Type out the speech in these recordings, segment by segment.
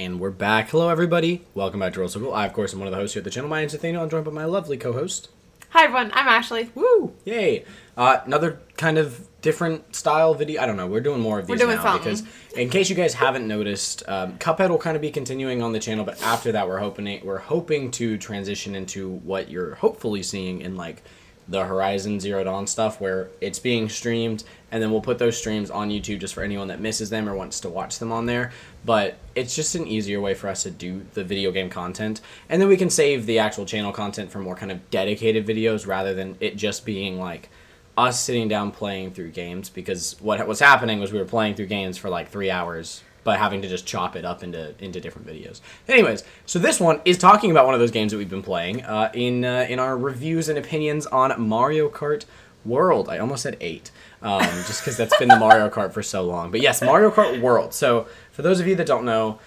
And we're back. Hello, everybody. Welcome back to Roll Circle. I, of course, am one of the hosts here at the channel. My name's Nathaniel. I'm joined by my lovely co-host. Hi, everyone. I'm Ashley. Woo! Yay! Another kind of different style video. I don't know. We're doing more of these now because, in case you guys haven't noticed, Cuphead will kind of be continuing on the channel, but after that, we're hoping to transition into what you're hopefully seeing in like the Horizon Zero Dawn stuff, where it's being streamed, and then we'll put those streams on YouTube just for anyone that misses them or wants to watch them on there. But it's just an easier way for us to do the video game content, and then we can save the actual channel content for more kind of dedicated videos rather than it just being like us sitting down playing through games, because what was happening was we were playing through games for like 3 hours but having to just chop it up into different videos. Anyways, so this one is talking about one of those games that we've been playing in our reviews and opinions on Mario Kart World. I almost said 8, just because that's been the Mario Kart for so long. But yes, Mario Kart World. So for those of you that don't know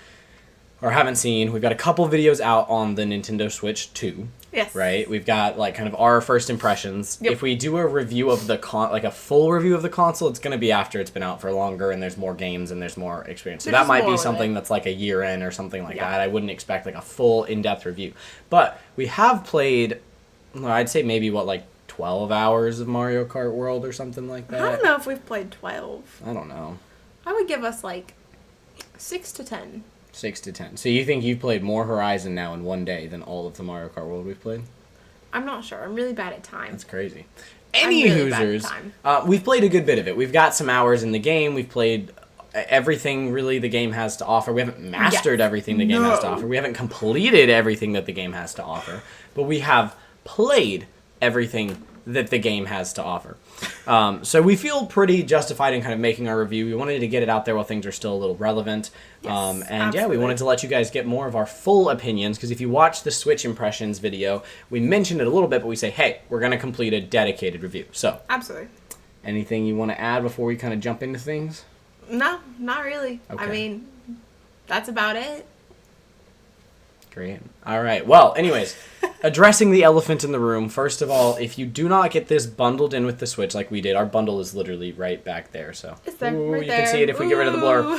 or haven't seen, we've got a couple videos out on the Nintendo Switch 2. Yes. Right? We've got like kind of our first impressions. Yep. If we do a review of the like a full review of the console, it's going to be after it's been out for longer and there's more games and there's more experience. So that might be something that's like a year in or something like that. I wouldn't expect like a full in-depth review. But we have played, I'd say maybe like 12 hours of Mario Kart World or something like that. I don't know if we've played 12. I don't know. I would give us like 6 to 10. 6 to 10. So you think you've played more Horizon now in one day than all of the Mario Kart World we've played? I'm not sure. I'm really bad at time. That's crazy. Any Hoosers, we've played a good bit of it. We've got some hours in the game. We've played everything really the game has to offer. We haven't mastered everything the game has to offer. We haven't completed everything that the game has to offer. But we have played everything that the game has to offer. So we feel pretty justified in kind of making our review. We wanted to get it out there while things are still a little relevant. Yes, And we wanted to let you guys get more of our full opinions, because if you watch the Switch Impressions video, we mentioned it a little bit, but we say, hey, we're going to complete a dedicated review. So, absolutely. Anything you want to add before we kind of jump into things? No, not really. Okay. I mean, that's about it. Great. All right. Well, anyways, addressing the elephant in the room. First of all, if you do not get this bundled in with the Switch like we did, our bundle is literally right back there. So it's there, you right can see it if we get rid of the blur.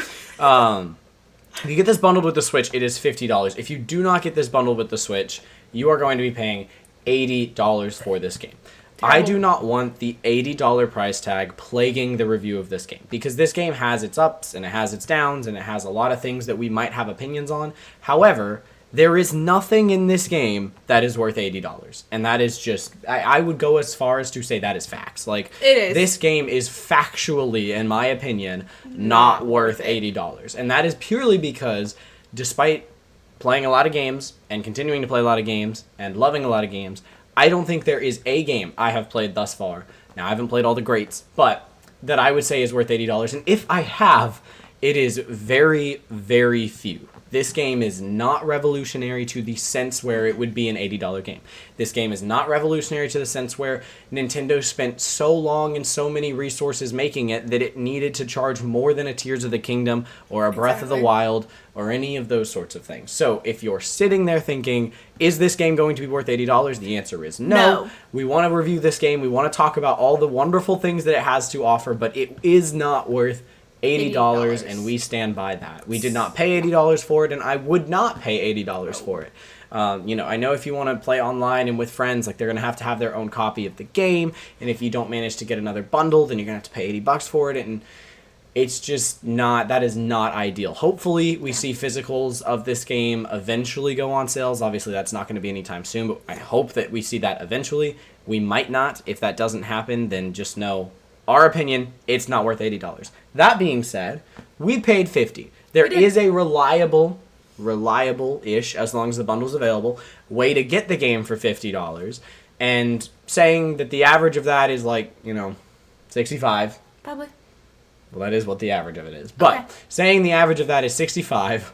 If you get this bundled with the Switch, it is $50. If you do not get this bundled with the Switch, you are going to be paying $80 for this game. Terrible. I do not want the $80 price tag plaguing the review of this game, because this game has its ups and it has its downs and it has a lot of things that we might have opinions on. However, there is nothing in this game that is worth $80. And that is just, I would go as far as to say that is facts. Like, it is. This game is factually, in my opinion, not worth $80. And that is purely because, despite playing a lot of games and continuing to play a lot of games and loving a lot of games, I don't think there is a game I have played thus far. Now, I haven't played all the greats, but that I would say is worth $80. And if I have, it is very, very few. This game is not revolutionary to the sense where it would be an $80 game. This game is not revolutionary to the sense where Nintendo spent so long and so many resources making it that it needed to charge more than a Tears of the Kingdom or a Breath of the Wild or any of those sorts of things. So if you're sitting there thinking, is this game going to be worth $80? The answer is no. We want to review this game. We want to talk about all the wonderful things that it has to offer, but it is not worth $80, and we stand by that. We did not pay $80 for it, and I would not pay $80 for it. I know if you want to play online and with friends, like, they're going to have their own copy of the game, and if you don't manage to get another bundle, then you're going to have to pay $80 for it, and it's just not, that is not ideal. Hopefully, we see physicals of this game eventually go on sales. Obviously, that's not going to be anytime soon, but I hope that we see that eventually. We might not. If that doesn't happen, then just know, our opinion, it's not worth $80. That being said, we paid $50. There is a reliable-ish, as long as the bundle's available, way to get the game for $50. And saying that the average of that is like, $65. Probably. Well, that is what the average of it is. But saying the average of that is $65,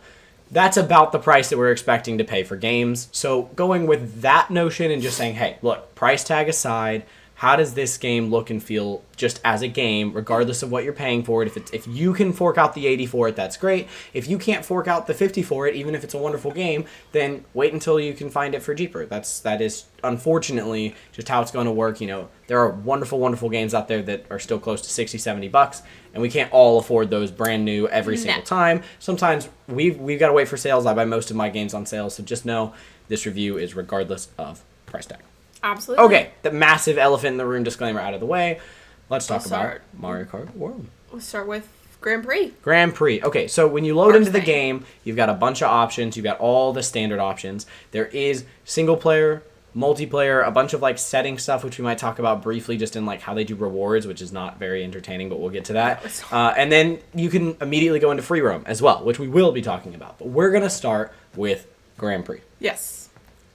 that's about the price that we're expecting to pay for games. So going with that notion and just saying, hey, look, price tag aside, how does this game look and feel just as a game, regardless of what you're paying for it. If you can fork out the 80 for it, that's great. If you can't fork out the 50 for it, even if it's a wonderful game, then wait until you can find it for cheaper. That is unfortunately just how it's going to work. You know, there are wonderful, wonderful games out there that are still close to 60, $70, and we can't all afford those brand new every single time. Sometimes we've got to wait for sales. I buy most of my games on sale, so just know this review is regardless of price tag. Absolutely. Okay, the massive elephant in the room disclaimer out of the way. Let's talk about Mario Kart World. We'll start with Grand Prix. Grand Prix. Okay, so when you load into the game, you've got a bunch of options. You've got all the standard options. There is single player, multiplayer, a bunch of like setting stuff, which we might talk about briefly just in like how they do rewards, which is not very entertaining, but we'll get to that. And then you can immediately go into free roam as well, which we will be talking about. But we're going to start with Grand Prix. Yes.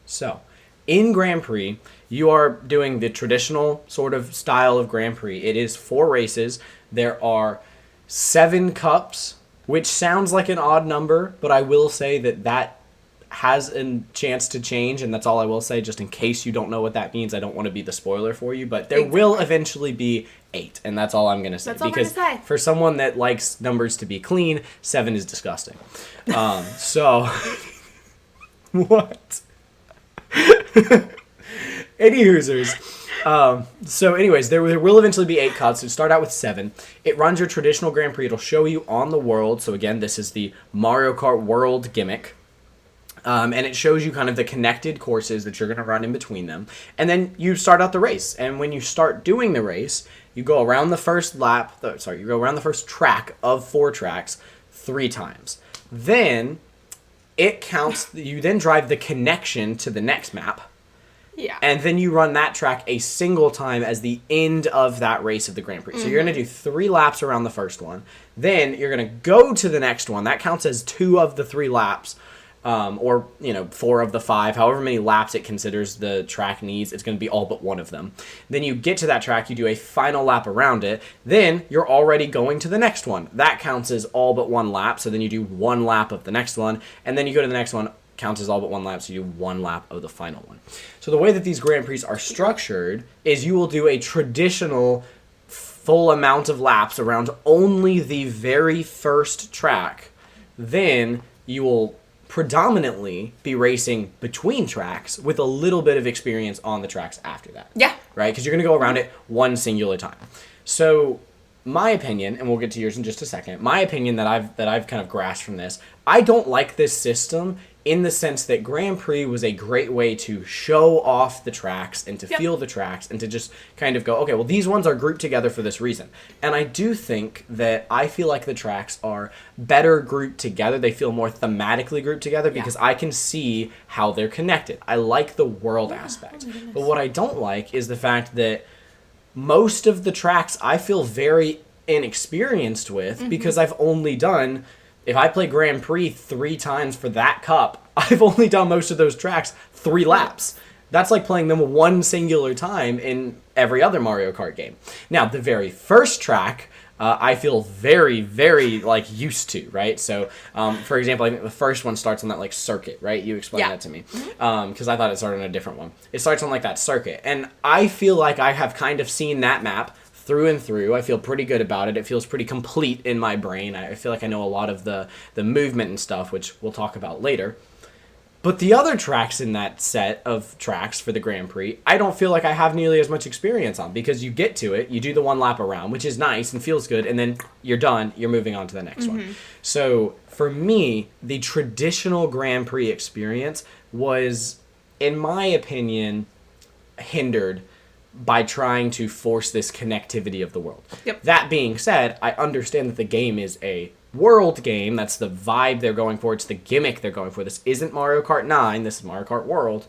So, in Grand Prix, you are doing the traditional sort of style of Grand Prix. It is 4 races. There are 7 cups, which sounds like an odd number, but I will say that has a chance to change, and that's all I will say, just in case you don't know what that means. I don't want to be the spoiler for you, but there will eventually be 8, and that's all I'm going to say. That's all because for someone that likes numbers to be clean, 7 is disgusting. So, what? Any hoosers. So anyways, there will eventually be 8 cuts. So start out with 7. It runs your traditional Grand Prix. It'll show you on the world. So again, this is the Mario Kart World gimmick. And it shows you kind of the connected courses that you're going to run in between them. And then you start out the race. And when you start doing the race, you go around the first you go around the first track of 4 tracks 3 times. Then it counts, you then drive the connection to the next map. Yeah. And then you run that track a single time as the end of that race of the Grand Prix. So you're going to do 3 laps around the first one. Then you're going to go to the next one. That counts as 2 of the 3 laps. Or 4 of the 5, however many laps it considers the track needs. It's going to be all but 1 of them. Then you get to that track, you do a final lap around it. Then you're already going to the next one. That counts as all but 1 lap. So then you do 1 lap of the next one. And then you go to the next one. Counts as all but 1 lap, so you do 1 lap of the final one. So the way that these Grand Prix are structured is you will do a traditional full amount of laps around only the very first track. Then you will predominantly be racing between tracks with a little bit of experience on the tracks after that. Yeah. Right? Because you're going to go around it one singular time. So my opinion, and we'll get to yours in just a second, my opinion that I've kind of grasped from this, I don't like this system in the sense that Grand Prix was a great way to show off the tracks and to feel the tracks and to just kind of go, okay, well, these ones are grouped together for this reason. And I do think that I feel like the tracks are better grouped together. They feel more thematically grouped together because I can see how they're connected. I like the world aspect. But what I don't like is the fact that most of the tracks I feel very inexperienced with because I've only done... If I play Grand Prix 3 times for that cup, I've only done most of those tracks 3 laps. That's like playing them one singular time in every other Mario Kart game. Now, the very first track, I feel very, very, used to, right? So, for example, I think the first one starts on that, circuit, right? You explained that to me. Because I thought it started on a different one. It starts on, that circuit. And I feel like I have kind of seen that map through and through. I feel pretty good about it. It feels pretty complete in my brain. I feel like I know a lot of the movement and stuff, which we'll talk about later. But the other tracks in that set of tracks for the Grand Prix, I don't feel like I have nearly as much experience on, because you get to it, you do the 1 lap around, which is nice and feels good, and then you're done, you're moving on to the next one. So for me, the traditional Grand Prix experience was, in my opinion, hindered by trying to force this connectivity of the world. That being said, I understand that the game is a world game. That's the vibe they're going for. It's the gimmick they're going for. This isn't Mario Kart 9. This is Mario Kart World.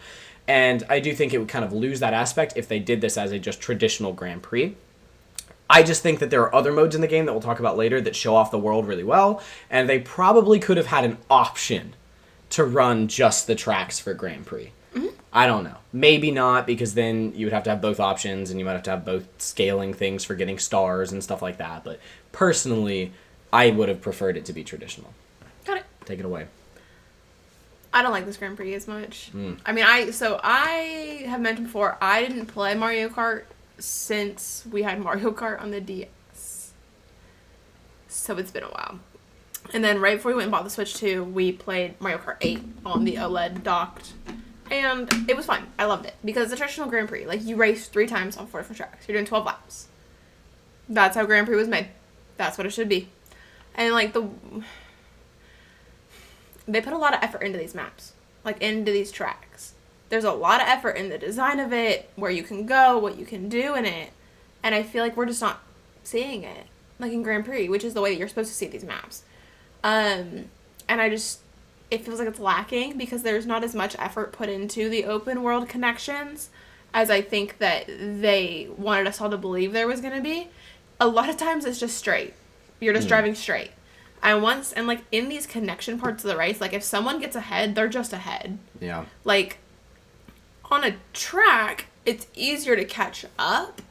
And I do think it would kind of lose that aspect if they did this as a just traditional Grand Prix. I just think that there are other modes in the game that we'll talk about later that show off the world really well. And they probably could have had an option to run just the tracks for Grand Prix. I don't know. Maybe not, because then you would have to have both options, and you might have to have both scaling things for getting stars and stuff like that. But personally, I would have preferred it to be traditional. Got it. Take it away. I don't like this Grand Prix as much. I mean, I have mentioned before, I didn't play Mario Kart since we had Mario Kart on the DS. So it's been a while. And then right before we went and bought the Switch 2, we played Mario Kart 8 on the OLED docked. And it was fun. I loved it. Because the traditional Grand Prix, like, you race 3 times on 4 different tracks. You're doing 12 laps. That's how Grand Prix was made. That's what it should be. And, like, they put a lot of effort into these maps. Like, into these tracks. There's a lot of effort in the design of it, where you can go, what you can do in it. And I feel like we're just not seeing it. Like in Grand Prix, which is the way that you're supposed to see these maps. And it feels like it's lacking because there's not as much effort put into the open world connections as I think that they wanted us all to believe there was going to be. A lot of times it's just straight. You're just driving straight. And like in these connection parts of the race, like if someone gets ahead, they're just ahead. Yeah. Like on a track, it's easier to catch up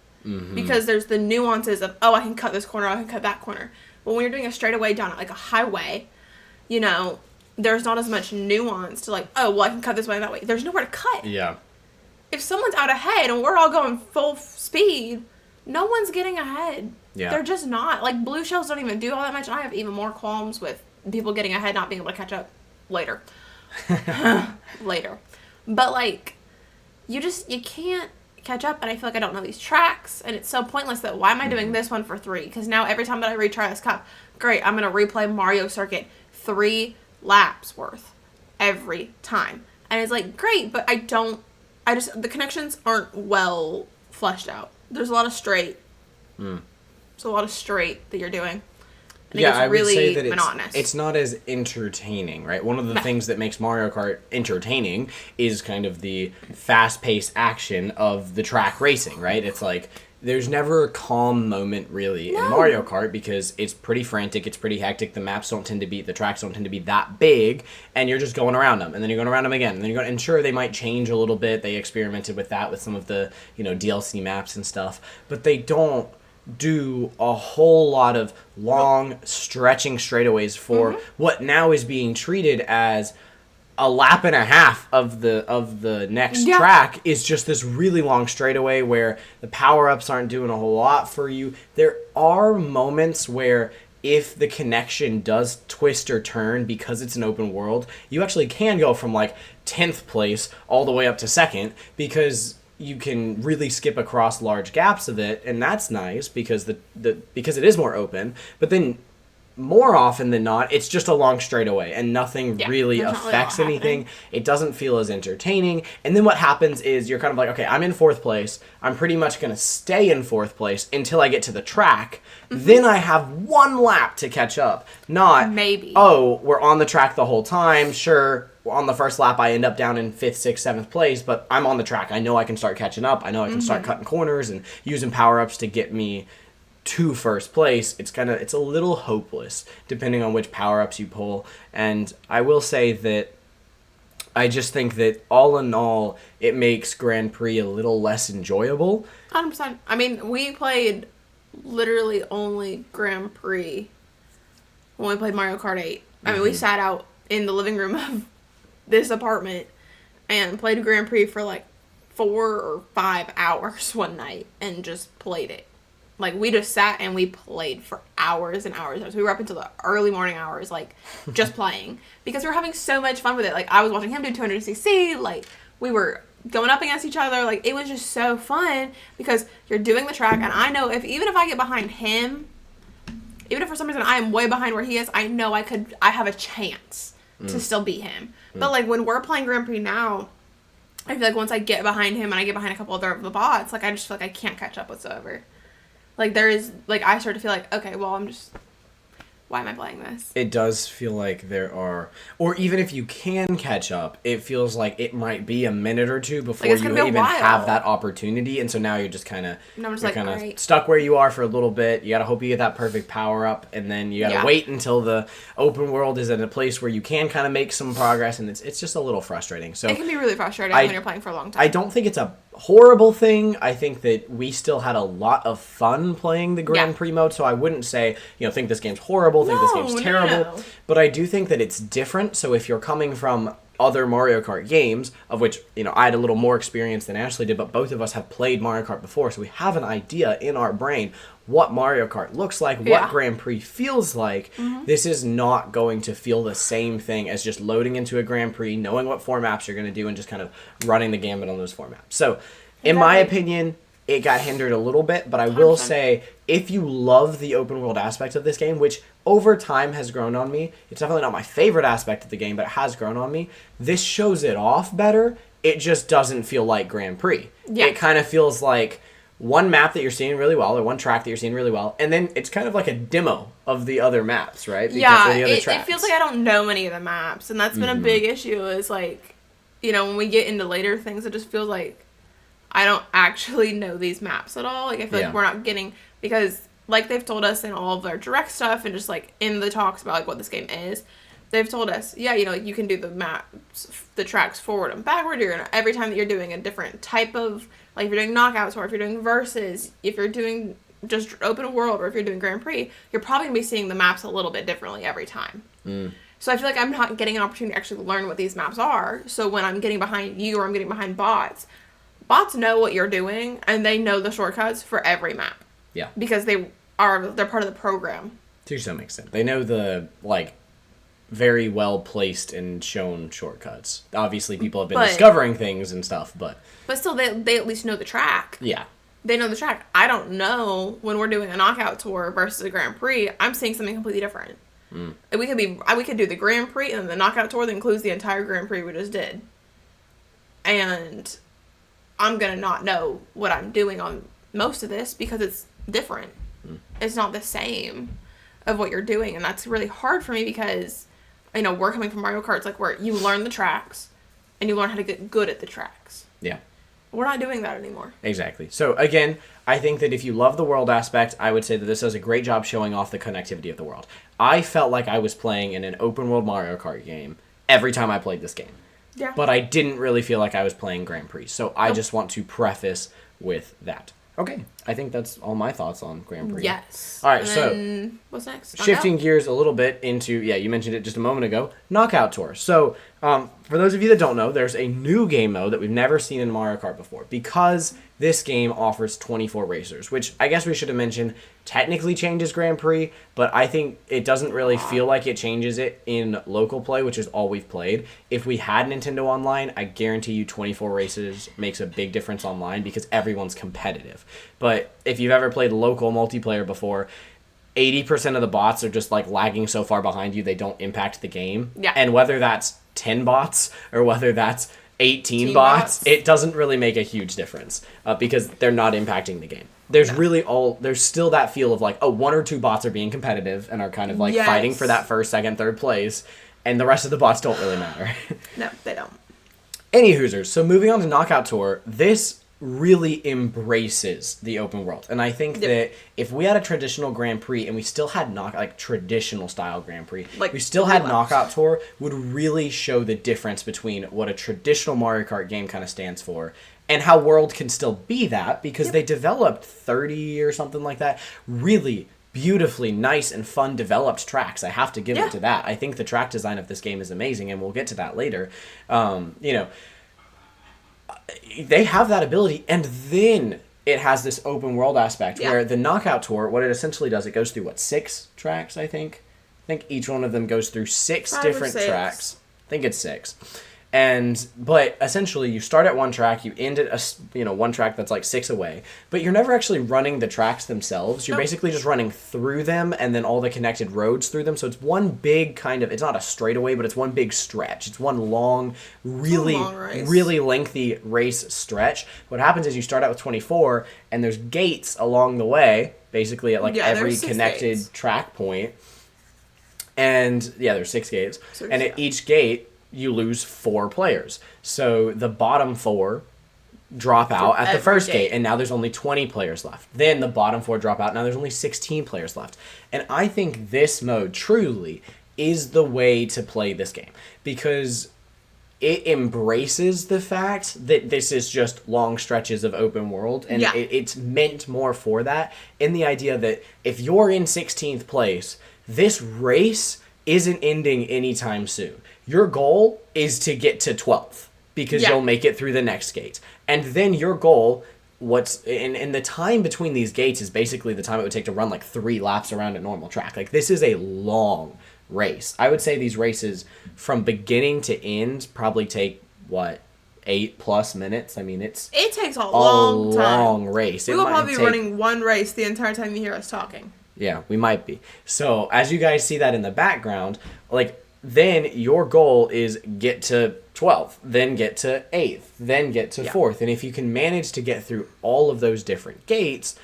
because there's the nuances of, oh, I can cut this corner, I can cut that corner. But when you're doing a straightaway down like a highway, you know, there's not as much nuance to like, oh, well, I can cut this way and that way. There's nowhere to cut. Yeah. If someone's out ahead and we're all going full speed, no one's getting ahead. Yeah. They're just not. Like, blue shells don't even do all that much. I have even more qualms with people getting ahead not being able to catch up later. Later. But, like, you can't catch up, and I feel like I don't know these tracks, and it's so pointless that why am I doing this one for 3? Because now every time that I retry this cup, great, I'm going to replay Mario Circuit 3 laps worth every time. And it's like, great, but the connections aren't well fleshed out. There's a lot of straight. It's a lot of straight that you're doing. I really would say that monotonous. It's not as entertaining, right? One of the things that makes Mario Kart entertaining is kind of the fast-paced action of the track racing, right? It's like there's never a calm moment really in Mario Kart because it's pretty frantic, it's pretty hectic. The tracks don't tend to be that big, and you're just going around them, and then you're going around them again, and then you're going. And sure, they might change a little bit. They experimented with that with some of the DLC maps and stuff, but they don't do a whole lot of long stretching straightaways for what now is being treated as a lap and a half of the next track is just this really long straightaway where the power-ups aren't doing a whole lot for you. There are moments where if the connection does twist or turn because it's an open world, you actually can go from like 10th place all the way up to 2nd because you can really skip across large gaps of it, and that's nice because because it is more open. But then more often than not, it's just a long straightaway, and nothing really affects anything. It doesn't feel as entertaining. And then what happens is you're kind of like, okay, I'm in 4th place. I'm pretty much going to stay in 4th place until I get to the track. Then I have 1 lap to catch up. Not, maybe. Oh, we're on the track the whole time. Sure, on the first lap, I end up down in 5th, 6th, 7th place, but I'm on the track. I know I can start catching up. I know I can start cutting corners and using power-ups to get me to first place. It's a little hopeless depending on which power-ups you pull. And I will say that I just think that all in all, it makes Grand Prix a little less enjoyable. 100%. I mean, we played literally only Grand Prix when we played Mario Kart 8. I mean, we sat out in the living room of this apartment and played Grand Prix for like 4 or 5 hours one night and just played it. Like, we just sat and we played for hours and hours. We were up until the early morning hours, like, just playing. Because we were having so much fun with it. Like, I was watching him do 200cc. Like, we were going up against each other. Like, it was just so fun because you're doing the track. And I know even if I get behind him, even if for some reason I am way behind where he is, I know I have a chance to still beat him. But, like, when we're playing Grand Prix now, I feel like once I get behind him and I get behind a couple of the bots, like, I just feel like I can't catch up whatsoever. Like, I start to feel like, okay, well, why am I playing this? It does feel like there are, or even if you can catch up, it feels like it might be a minute or two before you even have that opportunity. And so now you're just kind of stuck where you are for a little bit. You got to hope you get that perfect power up, and then you got to wait until the open world is in a place where you can kind of make some progress, and it's just a little frustrating. So it can be really frustrating when you're playing for a long time. I don't think it's a horrible thing. I think that we still had a lot of fun playing the Grand Prix mode, so I wouldn't say, think this game's horrible, think this game's terrible. No. But I do think that it's different, so if you're coming from other Mario Kart games, of which, I had a little more experience than Ashley did, but both of us have played Mario Kart before, so we have an idea in our brain what Mario Kart looks like, what Grand Prix feels like. This is not going to feel the same thing as just loading into a Grand Prix, knowing what 4 maps you're going to do, and just kind of running the gambit on those 4 maps. So, in my opinion, it got hindered a little bit, but I will say, if you love the open world aspect of this game, which over time has grown on me, it's definitely not my favorite aspect of the game, but it has grown on me, this shows it off better. It just doesn't feel like Grand Prix. Yeah. It kind of feels like one map that you're seeing really well, or one track that you're seeing really well, and then it's kind of like a demo of the other maps, right? Because it feels like I don't know any of the maps, and that's been a big issue, is like, when we get into later things, it just feels like I don't actually know these maps at all. Like, I feel like we're not getting, because like they've told us in all of their direct stuff, and just like in the talks about like what this game is, they've told us, you can do the maps, the tracks forward and backward. Every time that you're doing a different type of, like if you're doing knockouts, or if you're doing versus, if you're doing just open world, or if you're doing Grand Prix, you're probably going to be seeing the maps a little bit differently every time. So I feel like I'm not getting an opportunity to actually learn what these maps are. So when I'm getting behind you, or I'm getting behind bots know what you're doing, and they know the shortcuts for every map. Yeah. Because they're part of the program. To some extent. They know the, like, very well placed and shown shortcuts. Obviously, people have been discovering things and stuff, but still, they at least know the track. Yeah. They know the track. I don't know when we're doing a knockout tour versus a Grand Prix. I'm seeing something completely different. We could do the Grand Prix and the knockout tour that includes the entire Grand Prix we just did, and I'm gonna not know what I'm doing on most of this because it's different. It's not the same of what you're doing, and that's really hard for me because we're coming from Mario Kart. It's like where you learn the tracks and you learn how to get good at the tracks. Yeah. We're not doing that anymore. Exactly. So again, I think that if you love the world aspect, I would say that this does a great job showing off the connectivity of the world. I felt like I was playing in an open world Mario Kart game every time I played this game. Yeah. But I didn't really feel like I was playing Grand Prix. So I just want to preface with that. Okay. I think that's all my thoughts on Grand Prix. Yes. All right, so what's next? Shifting gears a little bit into, you mentioned it just a moment ago, Knockout Tour. So for those of you that don't know, there's a new game mode that we've never seen in Mario Kart before, because this game offers 24 racers, which I guess we should have mentioned technically changes Grand Prix, but I think it doesn't really feel like it changes it in local play, which is all we've played. If we had Nintendo Online, I guarantee you 24 races makes a big difference online because everyone's competitive. But if you've ever played local multiplayer before, 80% of the bots are just like lagging so far behind you they don't impact the game. Yeah. And whether that's 10 bots or whether that's 18 bots, it doesn't really make a huge difference because they're not impacting the game. There's there's still that feel of like, one or two bots are being competitive and are kind of like fighting for that first, second, third place, and the rest of the bots don't really matter. No, they don't. Any Hoosers. So moving on to Knockout Tour, this really embraces the open world. And I think that if we had a traditional Grand Prix and we still had traditional style Grand Prix, we still had Knockout Tour, would really show the difference between what a traditional Mario Kart game kind of stands for and how World can still be that, because they developed 30 or something like that really beautifully nice and fun developed tracks. I have to give it to that. I think the track design of this game is amazing, and we'll get to that later. They have that ability, and then it has this open world aspect where the Knockout Tour, what it essentially does, it goes through 6 tracks, I think. I think each one of them goes through 6 different tracks. I think it's 6. But essentially you start at one track, you end at one track that's like 6 away, but you're never actually running the tracks themselves. You're basically just running through them and then all the connected roads through them. So it's one big kind of, it's not a straightaway, but it's one big stretch. It's one long, really lengthy race stretch. What happens is you start out with 24 and there's gates along the way, basically at every connected track point. And there's 6 gates. And at each gate, you lose 4 players. So the bottom 4 drop out at the first gate, and now there's only 20 players left. Then the bottom 4 drop out, now there's only 16 players left. And I think this mode truly is the way to play this game, because it embraces the fact that this is just long stretches of open world, and it's meant more for that, in the idea that if you're in 16th place, this race isn't ending anytime soon. your goal is to get to 12th because you'll make it through the next gate. And then your goal, what's in the time between these gates is basically the time it would take to run like 3 laps around a normal track. Like, this is a long race. I would say these races from beginning to end probably take, 8+ minutes. I mean, it takes a long race. We will probably be running one race the entire time you hear us talking. Yeah, we might be. So as you guys see that in the background, like, then your goal is get to 12th, then get to 8th, then get to 4th. And if you can manage to get through all of those different gates,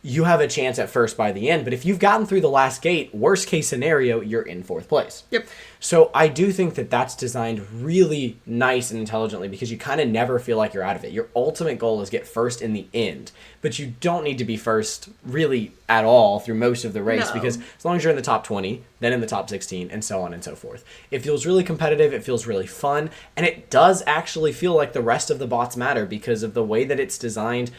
you have a chance at first by the end. But if you've gotten through the last gate, worst case scenario, you're in 4th place. Yep. So I do think that that's designed really nice and intelligently because you kind of never feel like you're out of it. Your ultimate goal is get first in the end, but you don't need to be first really at all through most of the race because as long as you're in the top 20, then in the top 16, and so on and so forth. It feels really competitive, it feels really fun, and it does actually feel like the rest of the bots matter because of the way that it's designed,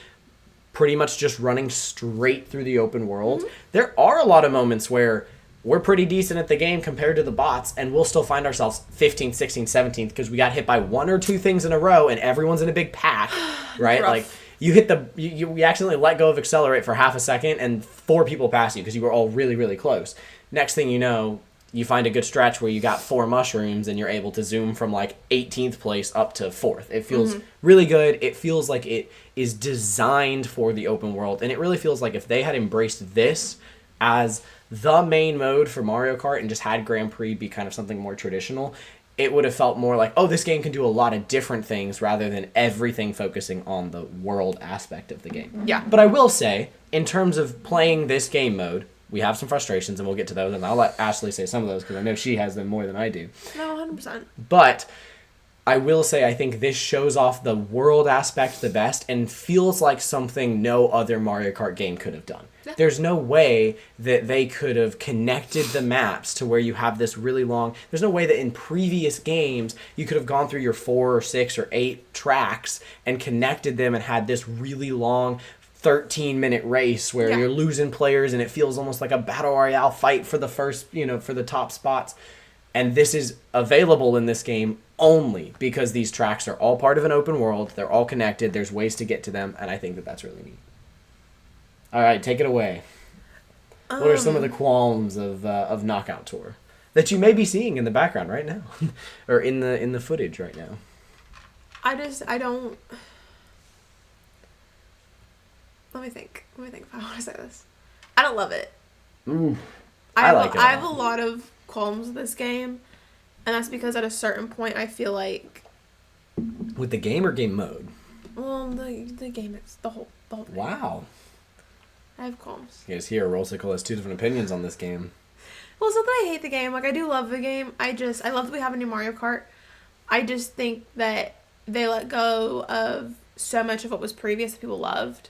pretty much just running straight through the open world. Mm-hmm. There are a lot of moments where we're pretty decent at the game compared to the bots, and we'll still find ourselves 15th, 16th, 17th because we got hit by 1 or 2 things in a row, and everyone's in a big pack, right? Like, you hit you accidentally let go of accelerate for half a second, and 4 people pass you because you were all really, really close. Next thing you know, you find a good stretch where you got 4 mushrooms, and you're able to zoom from, like, 18th place up to 4th. It feels really good. It feels like it is designed for the open world, and it really feels like if they had embraced this as the main mode for Mario Kart and just had Grand Prix be kind of something more traditional, it would have felt more like, oh, this game can do a lot of different things rather than everything focusing on the world aspect of the game. Yeah. But I will say, in terms of playing this game mode, we have some frustrations, and we'll get to those, and I'll let Ashley say some of those because I know she has them more than I do. No, 100%. But I will say I think this shows off the world aspect the best and feels like something no other Mario Kart game could have done. Yeah. There's no way that they could have connected the maps to where you have this really long... There's no way that in previous games you could have gone through your 4 or 6 or 8 tracks and connected them and had this really long 13-minute race where you're losing players and it feels almost like a battle royale fight for the first, for the top spots. And this is available in this game only because these tracks are all part of an open world. They're all connected. There's ways to get to them, and I think that that's really neat. All right, take it away. What are some of the qualms of Knockout Tour that you may be seeing in the background right now, or in the footage right now? I don't. Let me think if I want to say this. I don't love it. I have a lot of qualms with this game, and that's because at a certain point I feel like with the game or game mode. Well, the game is the whole thing. Wow. I have qualms. You guys hear Rollsicle has 2 different opinions on this game. Well, it's not that I hate the game. Like, I do love the game. I love that we have a new Mario Kart. I just think that they let go of so much of what was previous that people loved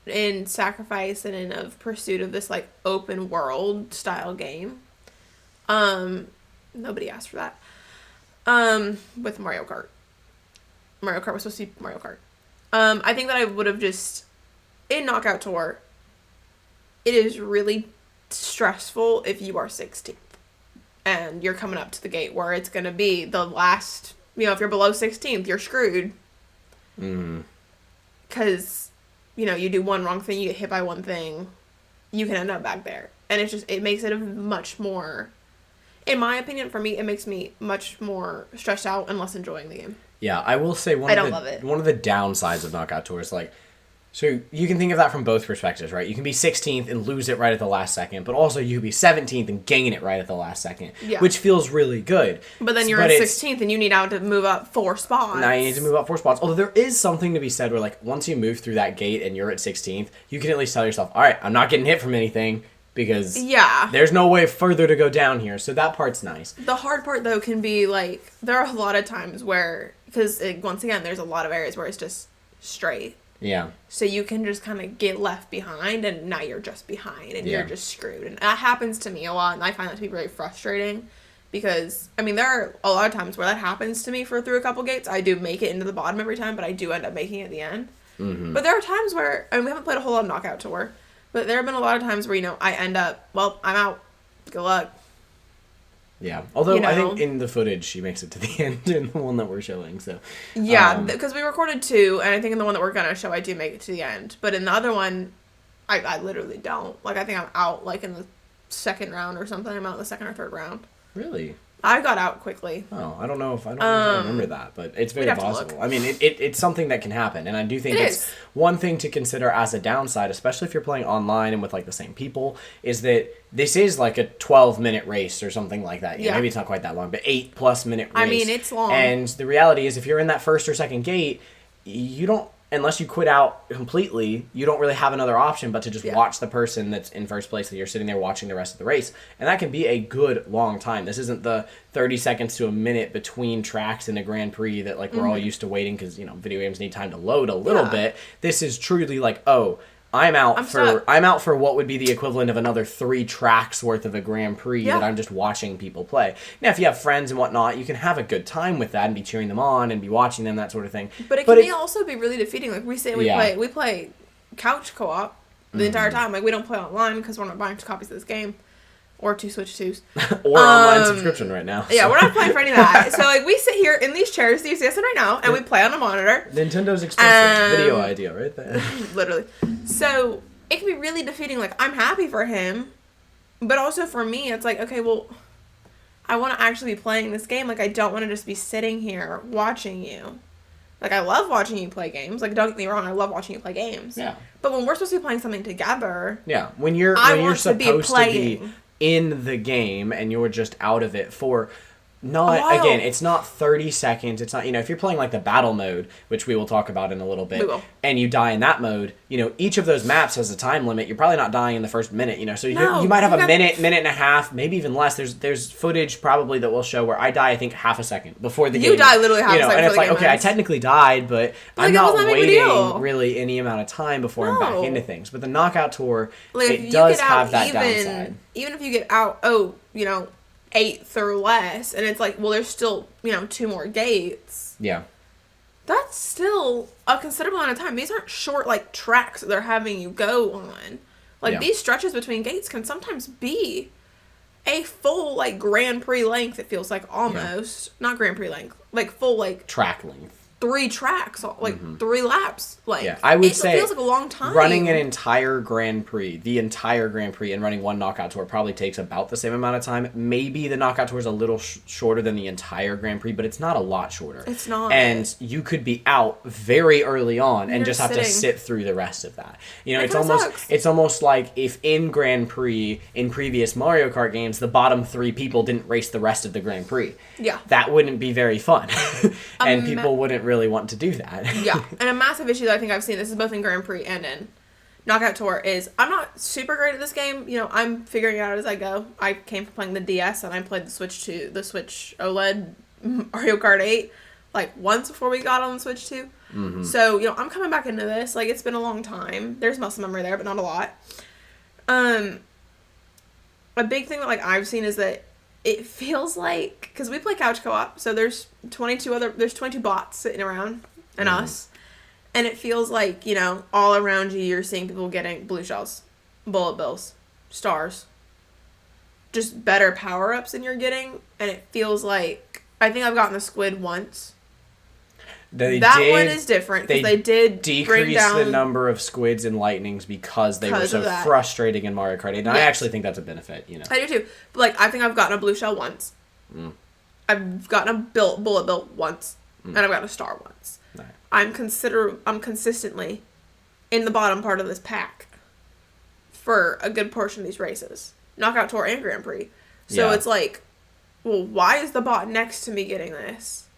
in sacrifice and in of pursuit of this, like, open world style game. Nobody asked for that. With Mario Kart. Mario Kart was supposed to be Mario Kart. I think that I would have just... In Knockout Tour, it is really stressful if you are 16th. And you're coming up to the gate where it's going to be the last... if you're below 16th, you're screwed. Because, you do one wrong thing, you get hit by one thing, you can end up back there. And it makes it a much more... In my opinion, for me, it makes me much more stressed out and less enjoying the game. Yeah, I will say one of the downsides of Knockout Tour is, like... So you can think of that from both perspectives, right? You can be 16th and lose it right at the last second, but also you can be 17th and gain it right at the last second, which feels really good. But then you're at 16th and you need now to move up 4 spots. Now you need to move up 4 spots. Although there is something to be said where, like, once you move through that gate and you're at 16th, you can at least tell yourself, all right, I'm not getting hit from anything because there's no way further to go down here. So that part's nice. The hard part, though, can be, like, there are a lot of times where, because, once again, there's a lot of areas where it's just straight. Yeah. So you can just kind of get left behind, and now you're just behind, and you're just screwed. And that happens to me a lot, and I find that to be very frustrating because, there are a lot of times where that happens to me through a couple gates. I do make it into the bottom every time, but I do end up making it at the end. Mm-hmm. But there are times where, we haven't played a whole lot of Knockout Tour, but there have been a lot of times where, I end up, well, I'm out. Good luck. Yeah. Although You know? I think in the footage she makes it to the end in the one that we're showing. So Yeah, because we recorded 2, and I think in the one that we're gonna show, I do make it to the end. But in the other one, I literally don't. Like, I think I'm out, like, in the second round or something. I'm out in the second or third round. Really? I got out quickly. Oh, I don't know if I remember that, but it's very we'd have to possible. look. I mean, it's something that can happen, and I do think it's one thing to consider as a downside, especially if you're playing online and with like the same people, is that this is like a 12-minute race or something like that. Yeah, maybe it's not quite that long, but 8+ minute race. I mean, it's long. And the reality is, if you're in that first or second gate, you don't. Unless you quit out completely, you don't really have another option but to just watch the person that's in first place that you're sitting there watching the rest of the race. And that can be a good long time. This isn't the 30 seconds to a minute between tracks in a Grand Prix that like we're all used to waiting because, you know, video games need time to load a little bit. This is truly like, oh, I'm out for what would be the equivalent of another 3 tracks worth of a Grand Prix that I'm just watching people play. Now, if you have friends and whatnot, you can have a good time with that and be cheering them on and be watching them, that sort of thing. But it can also be really defeating. Like we say, we play couch co-op the entire time. Like we don't play online because we're not buying 2 copies of this game. Or 2 Switch 2s. Or online subscription right now. Yeah, we're not playing for any of that. So, like, we sit here in these chairs, you see us in right now, and we play on a monitor. Nintendo's expensive. Video idea right there. Literally. So, it can be really defeating. Like, I'm happy for him, but also for me, it's like, okay, well, I want to actually be playing this game. Like, I don't want to just be sitting here watching you. Like, I love watching you play games. Like, don't get me wrong, I love watching you play games. Yeah. But when we're supposed to be playing something together... Yeah, when you're supposed to be in the game and you're just out of it for again, it's not 30 seconds. It's not, you know, if you're playing like the battle mode, which we will talk about in a little bit, and you die in that mode, you know, each of those maps has a time limit. You're probably not dying in the first minute, you know, so you might have a minute and a half, maybe even less. There's footage probably that will show where I die, I think, half a second before the game. You die literally half a second. And it's like, okay, I technically died, but I'm not waiting really any amount of time before I'm back into things. But the Knockout Tour, like, it does have that downside. Even if you get out, you know, 8th or less, and it's like, well, there's still, you know, 2 more gates. Yeah. That's still a considerable amount of time. These aren't short, like, tracks that they're having you go on. Like, these stretches between gates can sometimes be a full, like, Grand Prix length, it feels like, almost. Yeah. Not Grand Prix length. Like, full, like... track length. 3 tracks, like 3 laps. Like, yeah, I would say it feels like a long time. Running an entire Grand Prix, the entire Grand Prix, and running one Knockout Tour probably takes about the same amount of time. Maybe the Knockout Tour is a little shorter than the entire Grand Prix, but it's not a lot shorter. It's not. And you could be out very early on and just have to sit through the rest of that. You know, it's almost like if in Grand Prix, in previous Mario Kart games, the bottom 3 people didn't race the rest of the Grand Prix. Yeah. That wouldn't be very fun. And people wouldn't really want to do that. Yeah, and a massive issue that I think I've seen, this is both in Grand Prix and in Knockout Tour, is I'm not super great at this game. You know, I'm figuring it out as I go. I came from playing the DS, and I played the Switch OLED Mario Kart 8, like, once before we got on the Switch 2. Mm-hmm. So, you know, I'm coming back into this. Like, it's been a long time. There's muscle memory there, but not a lot. A big thing that, like, I've seen is that it feels like, because we play couch co-op, so there's 22 bots sitting around, and us, and it feels like, you know, all around you're seeing people getting blue shells, bullet bills, stars, just better power-ups than you're getting, and it feels like, I think I've gotten the squid once. One is different, because they did decrease the number of squids and lightnings because they were so frustrating in Mario Kart 8, and I actually think that's a benefit, you know. I do too, but, like, I think I've gotten a blue shell once. I've gotten a bullet bill once, and I've gotten a star once. Right. I'm consistently in the bottom part of this pack for a good portion of these races. Knockout Tour and Grand Prix. So it's like, well, why is the bot next to me getting this?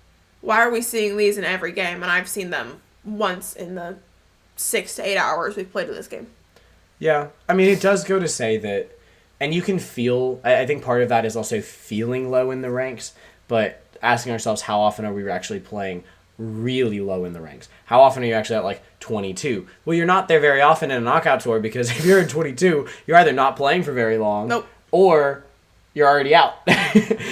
Why are we seeing these in every game? And I've seen them once in the 6 to 8 hours we've played of this game. Yeah. I mean, it does go to say that, and you can feel, I think part of that is also feeling low in the ranks, but asking ourselves, how often are we actually playing really low in the ranks? How often are you actually at, like, 22? Well, you're not there very often in a Knockout Tour, because if you're in 22, you're either not playing for very long, or you're already out.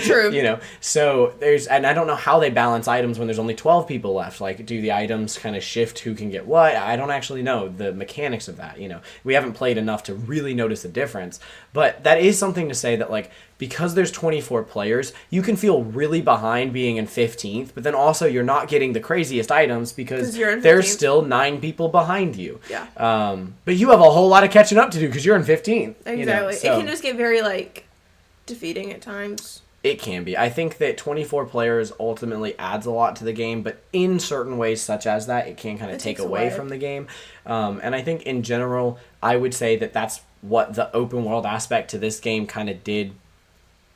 True. You know, so and I don't know how they balance items when there's only 12 people left. Like, do the items kind of shift who can get what? I don't actually know the mechanics of that. You know, we haven't played enough to really notice the difference. But that is something to say that, like, because there's 24 players, you can feel really behind being in 15th, but then also you're not getting the craziest items because there's still 9 people behind you. Yeah. But you have a whole lot of catching up to do because you're in 15th. Exactly. You know, so. It can just get very, like, defeating at times. It can be. I think that 24 players ultimately adds a lot to the game, but in certain ways such as that, it can kind of take away from the game. And I think in general, I would say that that's what the open world aspect to this game kind of did.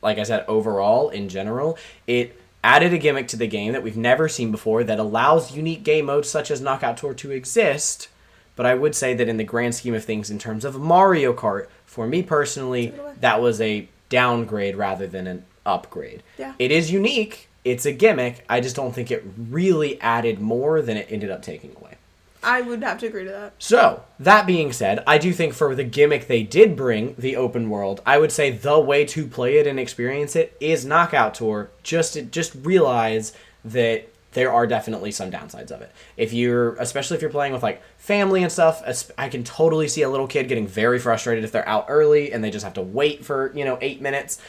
Like I said, overall, in general, it added a gimmick to the game that we've never seen before that allows unique game modes such as Knockout Tour to exist. But I would say that in the grand scheme of things, in terms of Mario Kart, for me personally, that was a downgrade rather than an upgrade. Yeah. It is unique. It's a gimmick. I just don't think it really added more than it ended up taking away. I would have to agree to that. So, that being said, I do think for the gimmick they did bring, the open world, I would say the way to play it and experience it is Knockout Tour. Just realize that there are definitely some downsides of it. Especially if you're playing with, like, family and stuff, I can totally see a little kid getting very frustrated if they're out early and they just have to wait for, 8 minutes.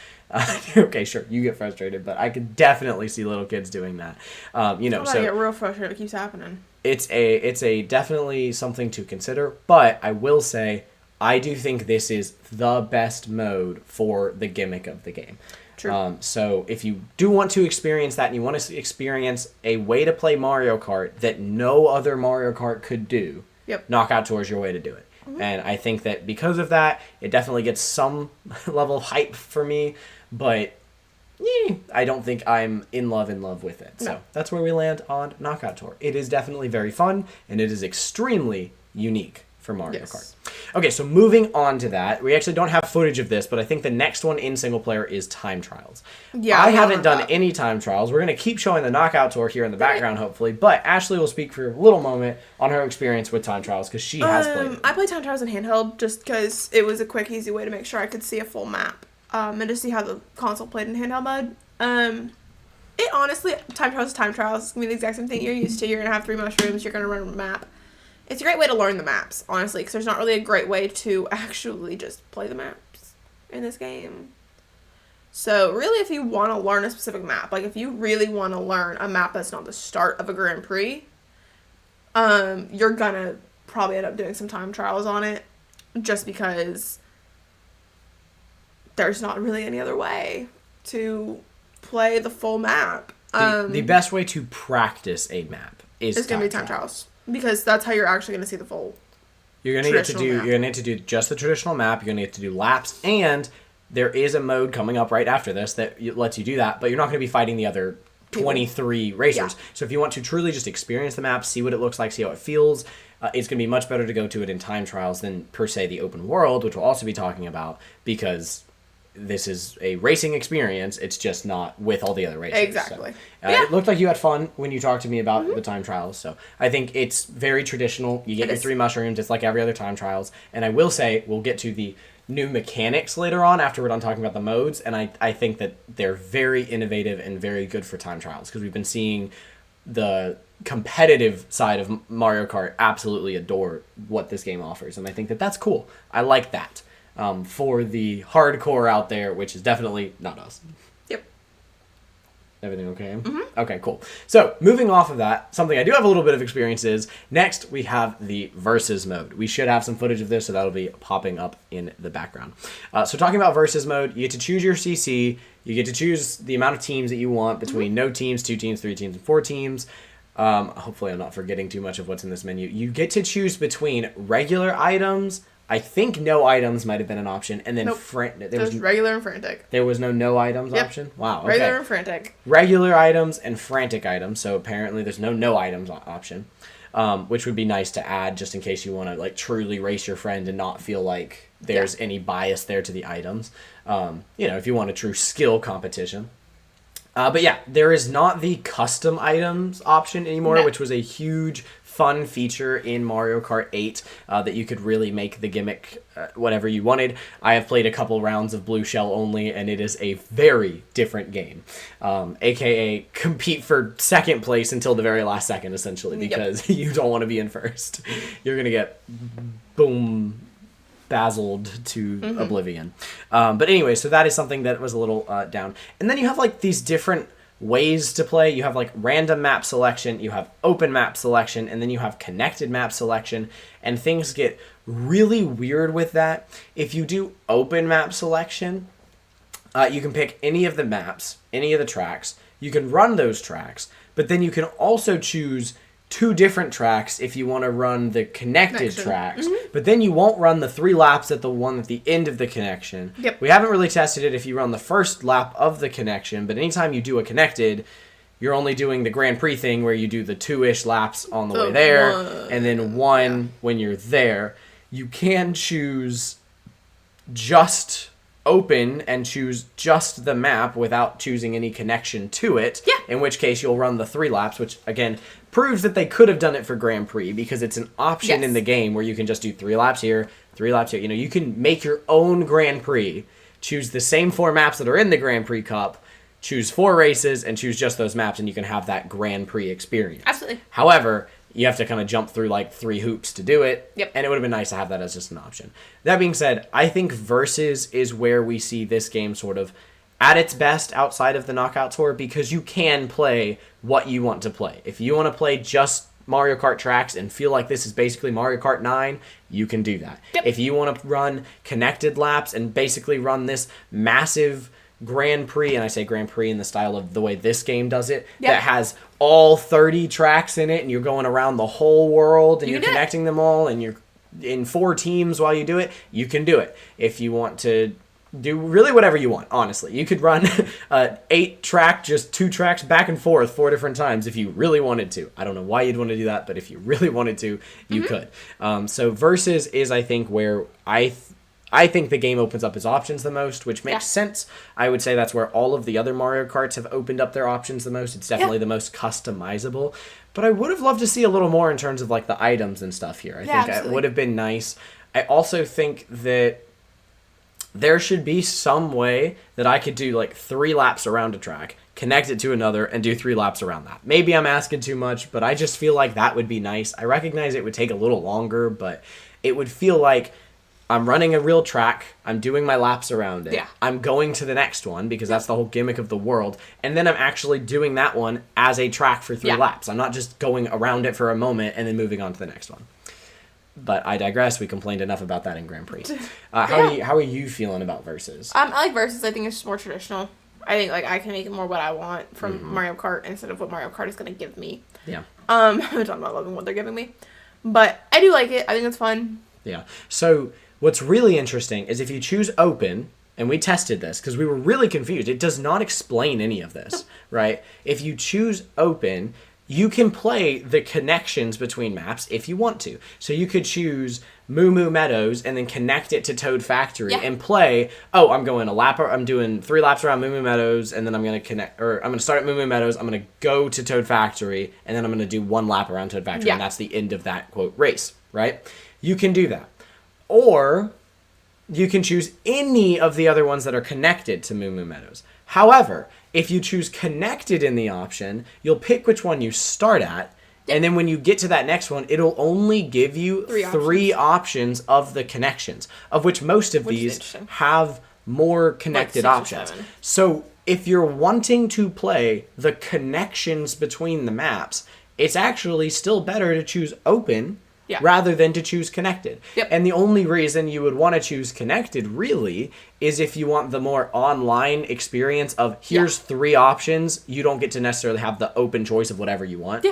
Okay, sure, you get frustrated, but I could definitely see little kids doing that. I get real frustrated. It keeps happening. It's a definitely something to consider, but I will say I do think this is the best mode for the gimmick of the game. True. So if you do want to experience that and you want to experience a way to play Mario Kart that no other Mario Kart could do, Knockout Tour is your way to do it. Mm-hmm. And I think that because of that, it definitely gets some level of hype for me, but I don't think I'm in love with it. So that's where we land on Knockout Tour. It is definitely very fun, and it is extremely unique for Mario Kart. Okay, so moving on to that, we actually don't have footage of this, but I think the next one in single player is time trials. Yeah, I haven't done any time trials. We're going to keep showing the Knockout Tour here in the background, hopefully, but Ashley will speak for a little moment on her experience with time trials, because she has played it. I played time trials in handheld just because it was a quick, easy way to make sure I could see a full map. And to see how the console played in handheld mode. It honestly, time trials is time trials. It's going to be the exact same thing you're used to. You're going to have 3 mushrooms. You're going to run a map. It's a great way to learn the maps, honestly, because there's not really a great way to actually just play the maps in this game. So, really, if you want to learn a specific map, like if you really want to learn a map that's not the start of a Grand Prix, you're going to probably end up doing some time trials on it, just because there's not really any other way to play the full map. The best way to practice a map is it's going to be time trials. Because that's how you're actually going to see the full. You're going to get to do just the traditional map. You're going to get to do laps, and there is a mode coming up right after this that lets you do that. But you're not going to be fighting the other 23 racers. Yeah. So if you want to truly just experience the map, see what it looks like, see how it feels, it's going to be much better to go to it in time trials than per se the open world, which we'll also be talking about, because this is a racing experience. It's just not with all the other racers. Exactly. So, It looked like you had fun when you talked to me about the time trials. So I think it's very traditional. You get your 3 mushrooms. It's like every other time trials. And I will say, we'll get to the new mechanics later on after we're done talking about the modes. And I think that they're very innovative and very good for time trials, because we've been seeing the competitive side of Mario Kart absolutely adore what this game offers. And I think that that's cool. I like that. For the hardcore out there, which is definitely not us. Yep. Everything okay? Mm-hmm. Okay, cool. So, moving off of that, something I do have a little bit of experience is, next we have the Versus mode. We should have some footage of this, so that'll be popping up in the background. So, talking about Versus mode, you get to choose your CC, you get to choose the amount of teams that you want between no teams, 2 teams, 3 teams, and 4 teams. Hopefully I'm not forgetting too much of what's in this menu. You get to choose between regular items. I think no items might have been an option, and then there's regular and frantic. There was no items option? Wow, okay. Regular and frantic. Regular items and frantic items, so apparently there's no items option, which would be nice to add just in case you want to like truly race your friend and not feel like there's any bias there to the items. If you want a true skill competition. But yeah, there is not the custom items option anymore, No. which was a huge fun feature in Mario Kart 8 that you could really make the gimmick whatever you wanted. I have played a couple rounds of Blue Shell only, and it is a very different game. AKA compete for second place until the very last second, essentially, because you don't want to be in first. You're going to get boom basiled to oblivion. But anyway, so that is something that was a little down. And then you have like these different ways to play. You have like random map selection, you have open map selection, and then you have connected map selection, and things get really weird with that. If you do open map selection, you can pick any of the maps, any of the tracks. You can run those tracks, but then you can also choose 2 different tracks if you want to run the connected tracks, but then you won't run the 3 laps at the one at the end of the connection. Yep. We haven't really tested it if you run the first lap of the connection, but anytime you do a connected, you're only doing the Grand Prix thing where you do the 2-ish laps on the way there, and then 1 when you're there. You can choose just open and choose just the map without choosing any connection to it. Yeah. In which case you'll run the 3 laps, which again proves that they could have done it for Grand Prix because it's an option in the game where you can just do 3 laps here, 3 laps here. You know, you can make your own Grand Prix, choose the same 4 maps that are in the Grand Prix Cup, choose 4 races, and choose just those maps, and you can have that Grand Prix experience. Absolutely. However, you have to kind of jump through like 3 hoops to do it. Yep. And it would have been nice to have that as just an option. That being said, I think Versus is where we see this game sort of at its best outside of the Knockout Tour because you can play what you want to play. If you want to play just Mario Kart tracks and feel like this is basically Mario Kart 9, you can do that. Yep. If you want to run connected laps and basically run this massive Grand Prix, and I say Grand Prix in the style of the way this game does it, that has all 30 tracks in it, and you're going around the whole world, and you're connecting them all, and you're in 4 teams while you do it, you can do it. If you want to do really whatever you want, honestly. You could run 8 track, just 2 tracks back and forth 4 different times if you really wanted to. I don't know why you'd want to do that, but if you really wanted to, you could. So Versus is, I think, where I think the game opens up its options the most, which makes sense. I would say that's where all of the other Mario Karts have opened up their options the most. It's definitely the most customizable. But I would have loved to see a little more in terms of like the items and stuff here. I think it would have been nice. I also think that there should be some way that I could do like 3 laps around a track, connect it to another, and do 3 laps around that. Maybe I'm asking too much, but I just feel like that would be nice. I recognize it would take a little longer, but it would feel like I'm running a real track, I'm doing my laps around it, I'm going to the next one, because that's the whole gimmick of the world, and then I'm actually doing that one as a track for 3 laps. I'm not just going around it for a moment and then moving on to the next one. But I digress. We complained enough about that in Grand Prix. How are you feeling about Versus? I like Versus. I think it's just more traditional. I think like I can make it more what I want from Mario Kart instead of what Mario Kart is going to give me. Yeah. I'm talking about loving what they're giving me, but I do like it. I think it's fun. Yeah. So what's really interesting is if you choose open, and we tested this because we were really confused. It does not explain any of this, right? If you choose open, you can play the connections between maps if you want to. So you could choose Moo Moo Meadows and then connect it to Toad Factory and play, I'm doing 3 laps around Moo Moo Meadows, and then I'm going to start at Moo Moo Meadows, I'm going to go to Toad Factory, and then I'm going to do 1 lap around Toad Factory, and that's the end of that, quote, race, right? You can do that. Or you can choose any of the other ones that are connected to Moo Moo Meadows. However, if you choose connected in the option, you'll pick which one you start at, and then when you get to that next one, it'll only give you 3 options of the connections, of which most of these have more connected options. So if you're wanting to play the connections between the maps, it's actually still better to choose open rather than to choose connected. And the only reason you would want to choose connected, really, is if you want the more online experience of here's 3 options. You don't get to necessarily have the open choice of whatever you want.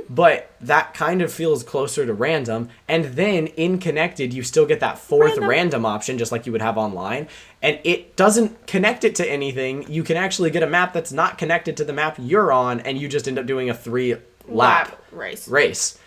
But that kind of feels closer to random. And then in connected, you still get that 4th random option, just like you would have online. And it doesn't connect it to anything. You can actually get a map that's not connected to the map you're on, and you just end up doing a 3-lap race.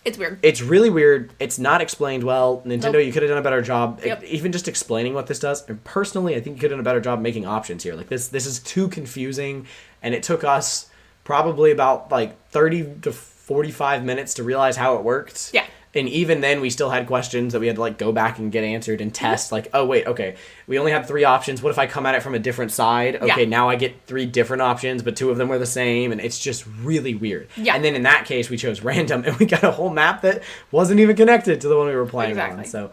It's weird. It's really weird. It's not explained well. Nintendo, Nope. you could have done a better job. Yep. Even just explaining what this does. And personally, I think you could have done a better job making options here. Like this is too confusing, and it took us probably about like 30 to 45 minutes to realize how it worked. Yeah. And even then, we still had questions that we had to like go back and get answered and test. Like, oh wait, okay, we only had 3 options. What if I come at it from a different side? Okay, Yeah. now I get 3 different options, but 2 of them were the same, and it's just really weird. Yeah. And then in that case, we chose random, and we got a whole map that wasn't even connected to the one we were playing on. Exactly. So,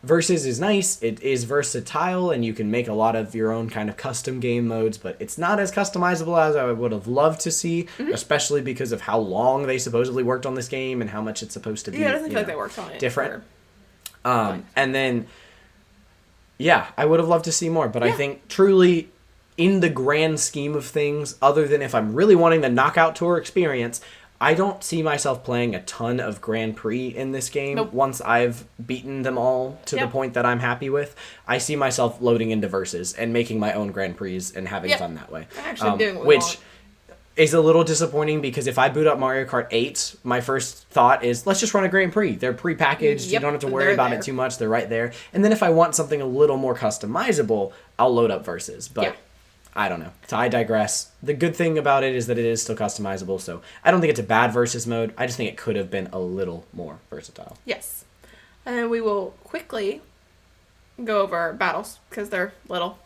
Versus is nice. It is versatile, and you can make a lot of your own kind of custom game modes, but it's not as customizable as I would have loved to see, especially because of how long they supposedly worked on this game and how much it's supposed to be. Yeah, it doesn't you feel like know, they worked on it. different. for- And then, yeah, I would have loved to see more, but I Yeah. think truly, in the grand scheme of things, other than if I'm really wanting the knockout tour experience, I don't see myself playing a ton of Grand Prix in this game. Nope. Once I've beaten them all to the Yep. point that I'm happy with, I see myself loading into Versus and making my own Grand Prix and having Yep. fun that way. Actually doing what we which want. is a little disappointing because if I boot up Mario Kart 8, my first thought is, let's just run a Grand Prix. They're pre-packaged. You Yep, don't have to worry they're about there. it too much. They're right there. And then if I want something a little more customizable, I'll load up Versus. But Yeah. I don't know. So I digress. The good thing about it is that it is still customizable. So I don't think it's a bad Versus mode. I just think it could have been a little more versatile. Yes. And we will quickly go over battles because they're little.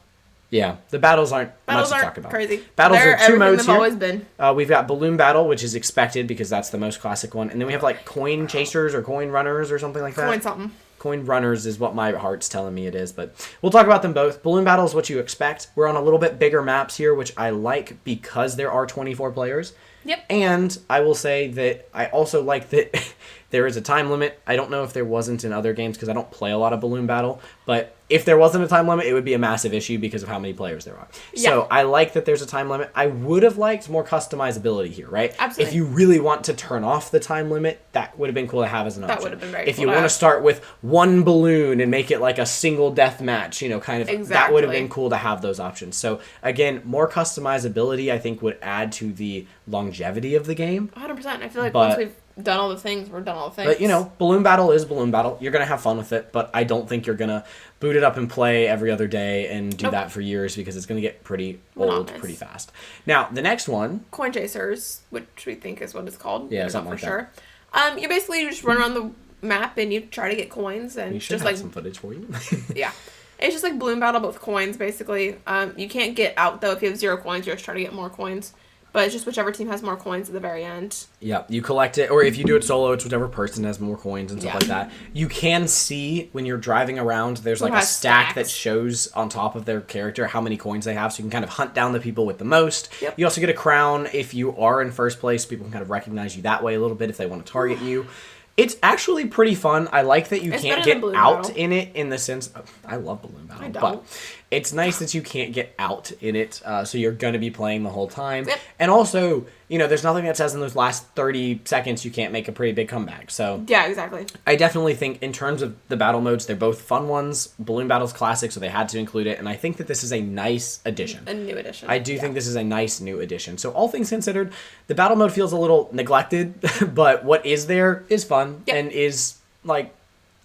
Yeah, the battles aren't Battles much to aren't talk about. crazy. Battles They're are 2 everything modes they've here. always been. We've got Balloon Battle, which is expected because that's the most classic one. And then we have like Coin Chasers or Coin Runners or something like that. Coin something. Coin Runners is what my heart's telling me it is, but we'll talk about them both. Balloon Battle is what you expect. We're on a little bit bigger maps here, which I like because there are 24 players. Yep. And I will say that I also like that there is a time limit. I don't know if there wasn't in other games because I don't play a lot of Balloon Battle, but if there wasn't a time limit, it would be a massive issue because of how many players there are. Yeah. So I like that there's a time limit. I would have liked more customizability here, right? Absolutely. If you really want to turn off the time limit, that would have been cool to have as an option. That would have been very If cool you to want to have. start with one balloon and make it like a single death match, you know, kind of, that would have Exactly. been cool to have those options. So again, more customizability I think would add to the longevity of the game. 100%. I feel like But- once we've done all the things, we're done all the things. But you know, Balloon Battle is Balloon Battle. You're gonna have fun with it, but I don't think you're gonna boot it up and play every other day and do Nope. that for years because it's gonna get pretty old Monotonous. pretty fast. Now, the next one, Coin Chasers, which we think is what it's called. Yeah, We don't something know like for sure. You basically just run around the map and you try to get coins and we should just have like some footage for you. yeah. It's just like Balloon Battle but with coins basically. You can't get out though if you have 0 coins. You just try to get more coins. But it's just whichever team has more coins at the very end. Yeah, you collect it, or if you do it solo, it's whichever person has more coins and stuff Yeah. like that. You can see when you're driving around, there's Who like a has stack that stacks. shows on top of their character how many coins they have, so you can kind of hunt down the people with the most. Yep. You also get a crown if you are in first place. People can kind of recognize you that way a little bit if they want to target you. It's actually pretty fun. I like that you It's can't better get than Balloon out Battle. in it in the sense of, I love Balloon Battle, I but don't. it's nice that you can't get out in it, so you're going to be playing the whole time. Yep. And also, you know, there's nothing that says in those last 30 seconds you can't make a pretty big comeback. So Yeah, exactly. I definitely think in terms of the battle modes, they're both fun ones. Balloon Battle's classic, so they had to include it, and I think that this is a nice addition. A new edition. I do think this is a nice new addition. So all things considered, the battle mode feels a little neglected, but what is there is fun Yep. and is like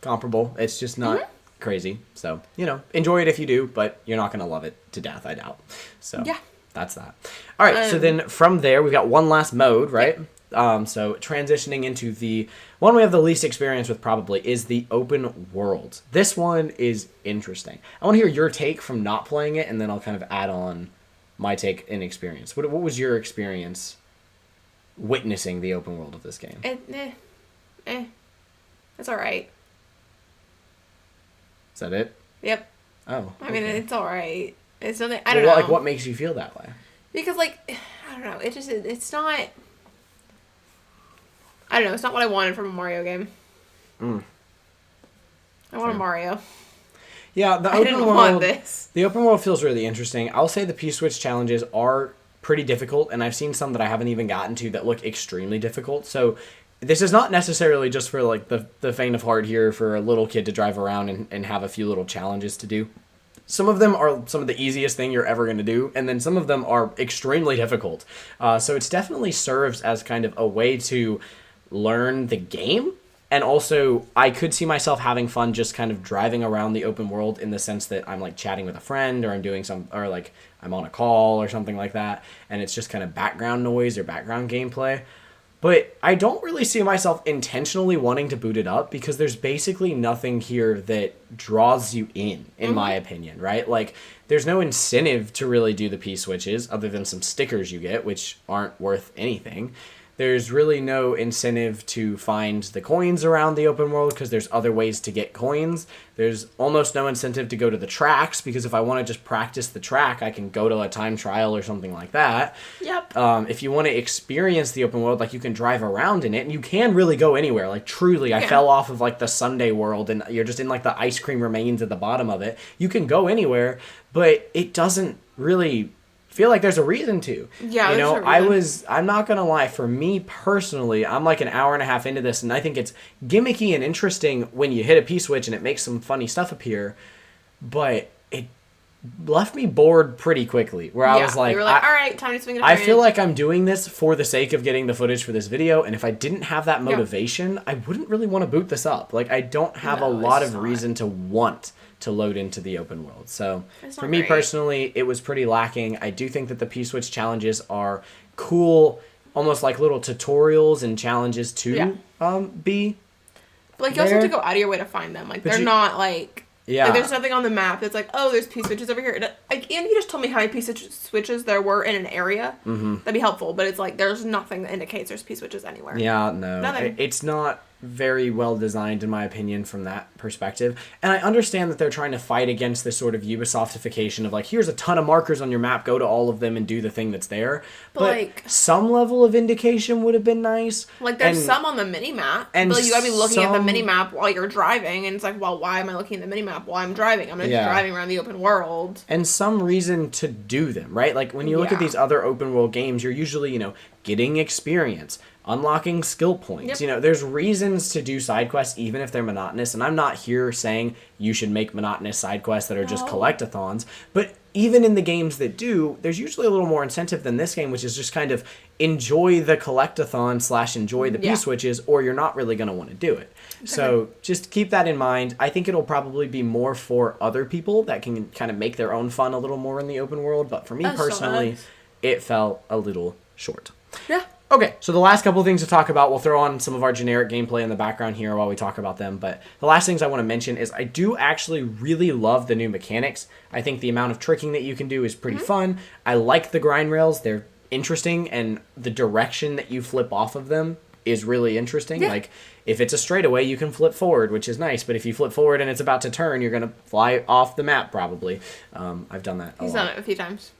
comparable. It's just not crazy. So, you know, enjoy it if you do, but you're not going to love it to death, I doubt. So Yeah. that's that. All right, so then from there, we've got one last mode, right? So transitioning into the one we have the least experience with probably is the open world. This one is interesting. I want to hear your take from not playing it, and then I'll kind of add on my take and experience. What was your experience witnessing the open world of this game? It's alright. Is that it? Yep. Oh, I mean, okay. it's alright. It's something, I don't Well, know. like, what makes you feel that way? Because, like, I don't know. It's not. I don't know. It's not what I wanted from a Mario game. I want a Fair. Mario. Yeah, the I open didn't world. want this. The open world feels really interesting. I'll say the P-Switch challenges are pretty difficult, and I've seen some that I haven't even gotten to that look extremely difficult. So this is not necessarily just for like the faint of heart here for a little kid to drive around and have a few little challenges to do. Some of them are some of the easiest thing you're ever going to do, and then some of them are extremely difficult. So it's definitely serves as kind of a way to learn the game. And also, I could see myself having fun just kind of driving around the open world in the sense that I'm like chatting with a friend, or I'm doing or like I'm on a call or something like that, and it's just kind of background noise or background gameplay. But I don't really see myself intentionally wanting to boot it up because there's basically nothing here that draws you in my opinion, right? Like, there's no incentive to really do the P-switches other than some stickers you get, which aren't worth anything. There's really no incentive to find the coins around the open world because there's other ways to get coins. There's almost no incentive to go to the tracks because if I want to just practice the track, I can go to a time trial or something like that. Yep. If you want to experience the open world, like, you can drive around in it, and you can really go anywhere. Like, truly, I fell off of, like, the Sunday world, and you're just in, like, the ice cream remains at the bottom of it. You can go anywhere, but it doesn't really feel like there's a reason to. Yeah, you know, there's I'm not gonna lie, for me personally, I'm like an hour and a half into this, and I think it's gimmicky and interesting when you hit a P-switch and it makes some funny stuff appear, but it left me bored pretty quickly, where I was like, you were like, all right, time to swing it. I feel like I'm doing this for the sake of getting the footage for this video, and if I didn't have that motivation, I wouldn't really want to boot this up. Like, I don't have a lot of reason to want to load into the open world. So for me personally, it was pretty lacking. I do think that the P-switch challenges are cool, almost like little tutorials and challenges to be. But like, you also have to go out of your way to find them. Like, they're not like, like, there's nothing on the map that's like, oh, there's P-switches over here. Like, and you just told me how many P-switches there were in an area. That'd be helpful. But it's like, there's nothing that indicates there's P-switches anywhere. Yeah, no. Nothing. It's not very well designed, in my opinion, from that perspective. And I understand that they're trying to fight against this sort of Ubisoftification of, like, here's a ton of markers on your map, go to all of them and do the thing that's there. But like, some level of indication would have been nice. Like, there's some on the mini-map. But like, you gotta be looking at the mini-map while you're driving, and it's like, well, why am I looking at the mini-map while I'm driving? I'm just driving around the open world. And some reason to do them, right? Like, when you look at these other open world games, you're usually, you know, getting experience, unlocking skill points. You know, there's reasons to do side quests even if they're monotonous, and I'm not here saying you should make monotonous side quests that are just collectathons, but even in the games that do, there's usually a little more incentive than this game, which is just kind of enjoy the collectathon / enjoy the P-switches, or you're not really going to want to do it. So just keep that in mind. I think it'll probably be more for other people that can kind of make their own fun a little more in the open world, but for me personally, it felt a little short. Yeah. Okay, so the last couple of things to talk about, we'll throw on some of our generic gameplay in the background here while we talk about them, but the last things I want to mention is I do actually really love the new mechanics. I think the amount of tricking that you can do is pretty fun. I like the grind rails. They're interesting, and the direction that you flip off of them is really interesting. Like, if it's a straightaway, you can flip forward, which is nice, but if you flip forward and it's about to turn, you're going to fly off the map, probably. I've done that a lot. He's done it a few times.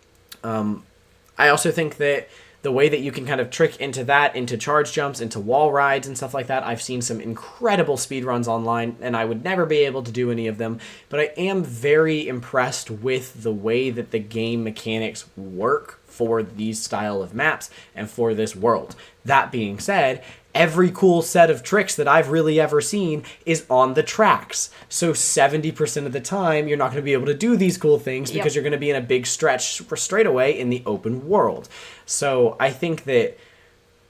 I also think that the way that you can kind of trick into that, into charge jumps, into wall rides and stuff like that, I've seen some incredible speedruns online, and I would never be able to do any of them, but I am very impressed with the way that the game mechanics work for these style of maps and for this world. That being said, every cool set of tricks that I've really ever seen is on the tracks. So 70% of the time, you're not going to be able to do these cool things because you're going to be in a big stretch for straightaway in the open world. So I think that,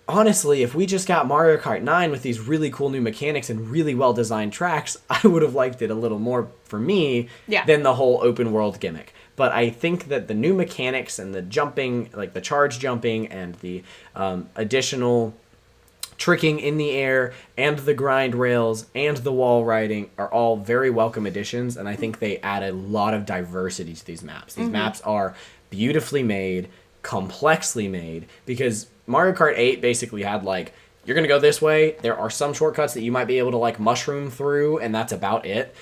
honestly, if we just got Mario Kart 9 with these really cool new mechanics and really well-designed tracks, I would have liked it a little more, for me, than the whole open world gimmick. But I think that the new mechanics and the jumping, like the charge jumping and the additional tricking in the air and the grind rails and the wall riding are all very welcome additions, and I think they add a lot of diversity to these maps. These maps are beautifully made, complexly made, because Mario Kart 8 basically had, like, you're going to go this way, there are some shortcuts that you might be able to, like, mushroom through, and that's about it.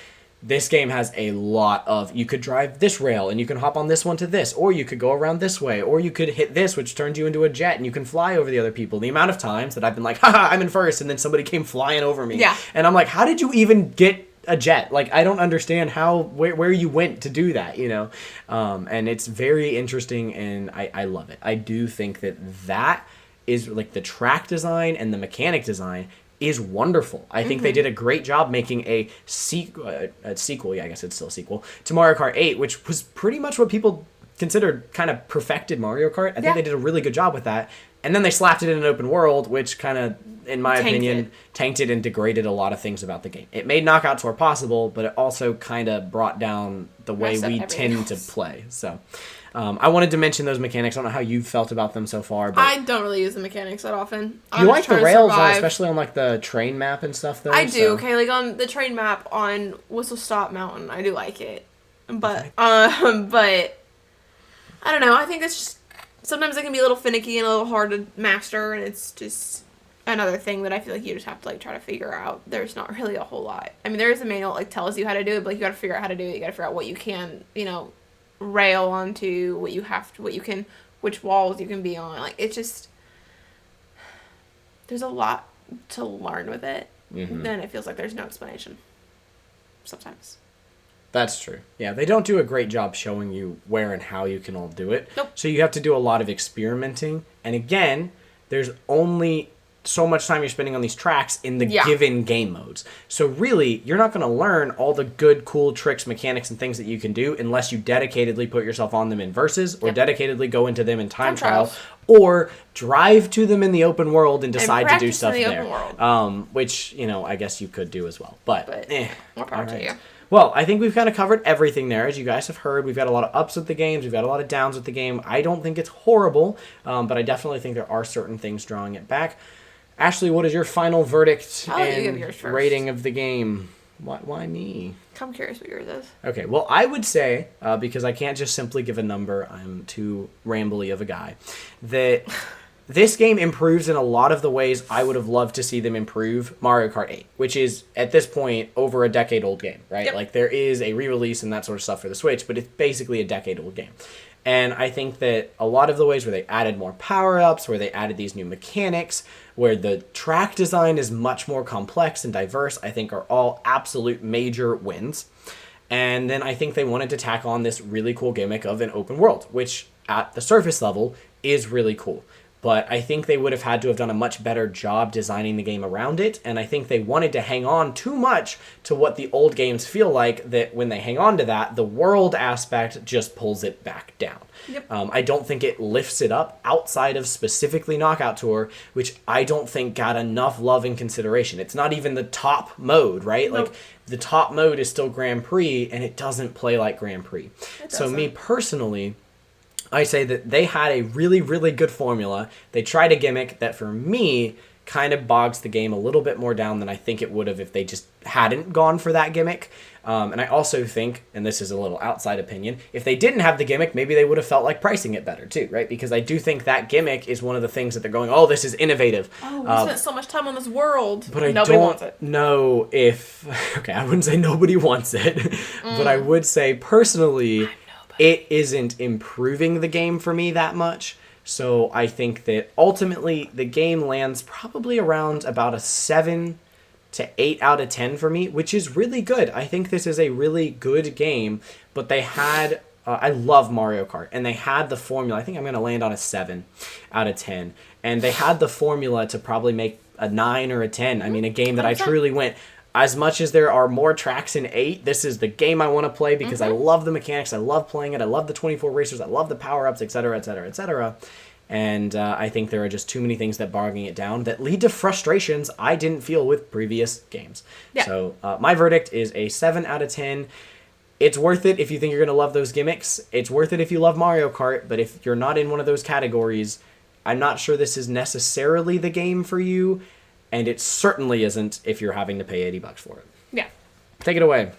This game has a lot of, you could drive this rail and you can hop on this one to this, or you could go around this way, or you could hit this, which turns you into a jet and you can fly over the other people. The amount of times that I've been like, haha, I'm in first, and then somebody came flying over me. And I'm like, how did you even get a jet? Like, I don't understand where you went to do that, you know? And it's very interesting, and I love it. I do think that is, like, the track design and the mechanic design is wonderful. I think they did a great job making a sequel, I guess it's still a sequel, to Mario Kart 8, which was pretty much what people considered kind of perfected Mario Kart. I think they did a really good job with that. And then they slapped it in an open world, which kind of in my Tanked opinion, it. tanked and degraded a lot of things about the game. It made Knockout Tour possible, but it also kind of brought down the way Messed up we everything tend to else. play. So, I wanted to mention those mechanics. I don't know how you felt about them so far, but I don't really use the mechanics that often. I'm you just like the trying to rails, survive. especially on like the train map and stuff. Though I do. so. Okay, like on the train map on Whistle Stop Mountain, I do like it, but Okay. but I don't know. I think it's just sometimes it can be a little finicky and a little hard to master, and it's just another thing that I feel like you just have to like try to figure out. There's not really a whole lot. I mean, there is a manual that like tells you how to do it, but like, you got to figure out how to do it. You got to figure out what you can, rail onto, what you have to, what you can, which walls you can be on. Like it's just there's a lot to learn with it. Mm-hmm. Then it feels like there's no explanation. Sometimes. That's true. Yeah, they don't do a great job showing you where and how you can all do it. Nope. So you have to do a lot of experimenting. And again, there's only so much time you're spending on these tracks in the given game modes. So really, you're not going to learn all the good, cool tricks, mechanics, and things that you can do unless you dedicatedly put yourself on them in verses or dedicatedly go into them in time trial or drive to them in the open world and decide to do stuff there. Which, I guess you could do as well. But more power to you. Well, I think we've kind of covered everything there. As you guys have heard, we've got a lot of ups with the games. We've got a lot of downs with the game. I don't think it's horrible, but I definitely think there are certain things drawing it back. Ashley, what is your final verdict and rating of the game? Why me? I'm curious what yours is. Okay, well, I would say, because I can't just simply give a number, I'm too rambly of a guy, that this game improves in a lot of the ways I would have loved to see them improve Mario Kart 8, which is, at this point, over a decade-old game, right? Yep. Like, there is a re-release and that sort of stuff for the Switch, but it's basically a decade-old game. And I think that a lot of the ways where they added more power-ups, where they added these new mechanics, where the track design is much more complex and diverse, I think are all absolute major wins. And then I think they wanted to tack on this really cool gimmick of an open world, which at the surface level is really cool. But I think they would have had to have done a much better job designing the game around it, and I think they wanted to hang on too much to what the old games feel like, that when they hang on to that, the world aspect just pulls it back down. Yep. I don't think it lifts it up outside of specifically Knockout Tour, which I don't think got enough love and consideration. It's not even the top mode, right? Nope. Like, the top mode is still Grand Prix, and it doesn't play like Grand Prix. So me personally, I say that they had a really, really good formula. They tried a gimmick that, for me, kind of bogs the game a little bit more down than I think it would have if they just hadn't gone for that gimmick. And I also think, and this is a little outside opinion, if they didn't have the gimmick, maybe they would have felt like pricing it better too, right? Because I do think that gimmick is one of the things that they're going, oh, this is innovative. Oh, we spent so much time on this world, but nobody wants it. know if... Okay, I wouldn't say nobody wants it, but I would say personally, it isn't improving the game for me that much. So I think that ultimately the game lands probably around about a 7 to 8 out of 10 for me, which is really good. I think this is a really good game, but they had... I love Mario Kart, and they had the formula. I think I'm going to land on a 7 out of 10. And they had the formula to probably make a 9 or a 10. I mean, a game that I truly went... As much as there are more tracks in 8, this is the game I want to play because I love the mechanics, I love playing it, I love the 24 racers, I love the power-ups, etc., etc., etc. And I think there are just too many things that bogging it down that lead to frustrations I didn't feel with previous games. Yeah. So my verdict is a 7 out of 10. It's worth it if you think you're going to love those gimmicks. It's worth it if you love Mario Kart, but if you're not in one of those categories, I'm not sure this is necessarily the game for you. And it certainly isn't if you're having to pay $80 for it. Yeah. Take it away.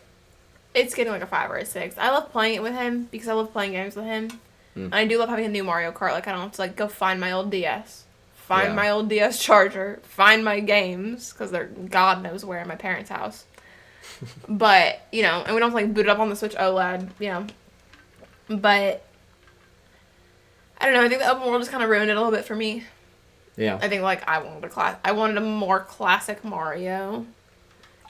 It's getting like a 5 or a 6. I love playing it with him because I love playing games with him. And I do love having a new Mario Kart. Like, I don't have to, like, go find my old DS. Find my old DS charger. Find my games. Because they're God knows where in my parents' house. But, and we don't have to, like, boot it up on the Switch OLED, But, I don't know. I think the open world just kind of ruined it a little bit for me. Yeah. I think, like, I wanted a more classic Mario.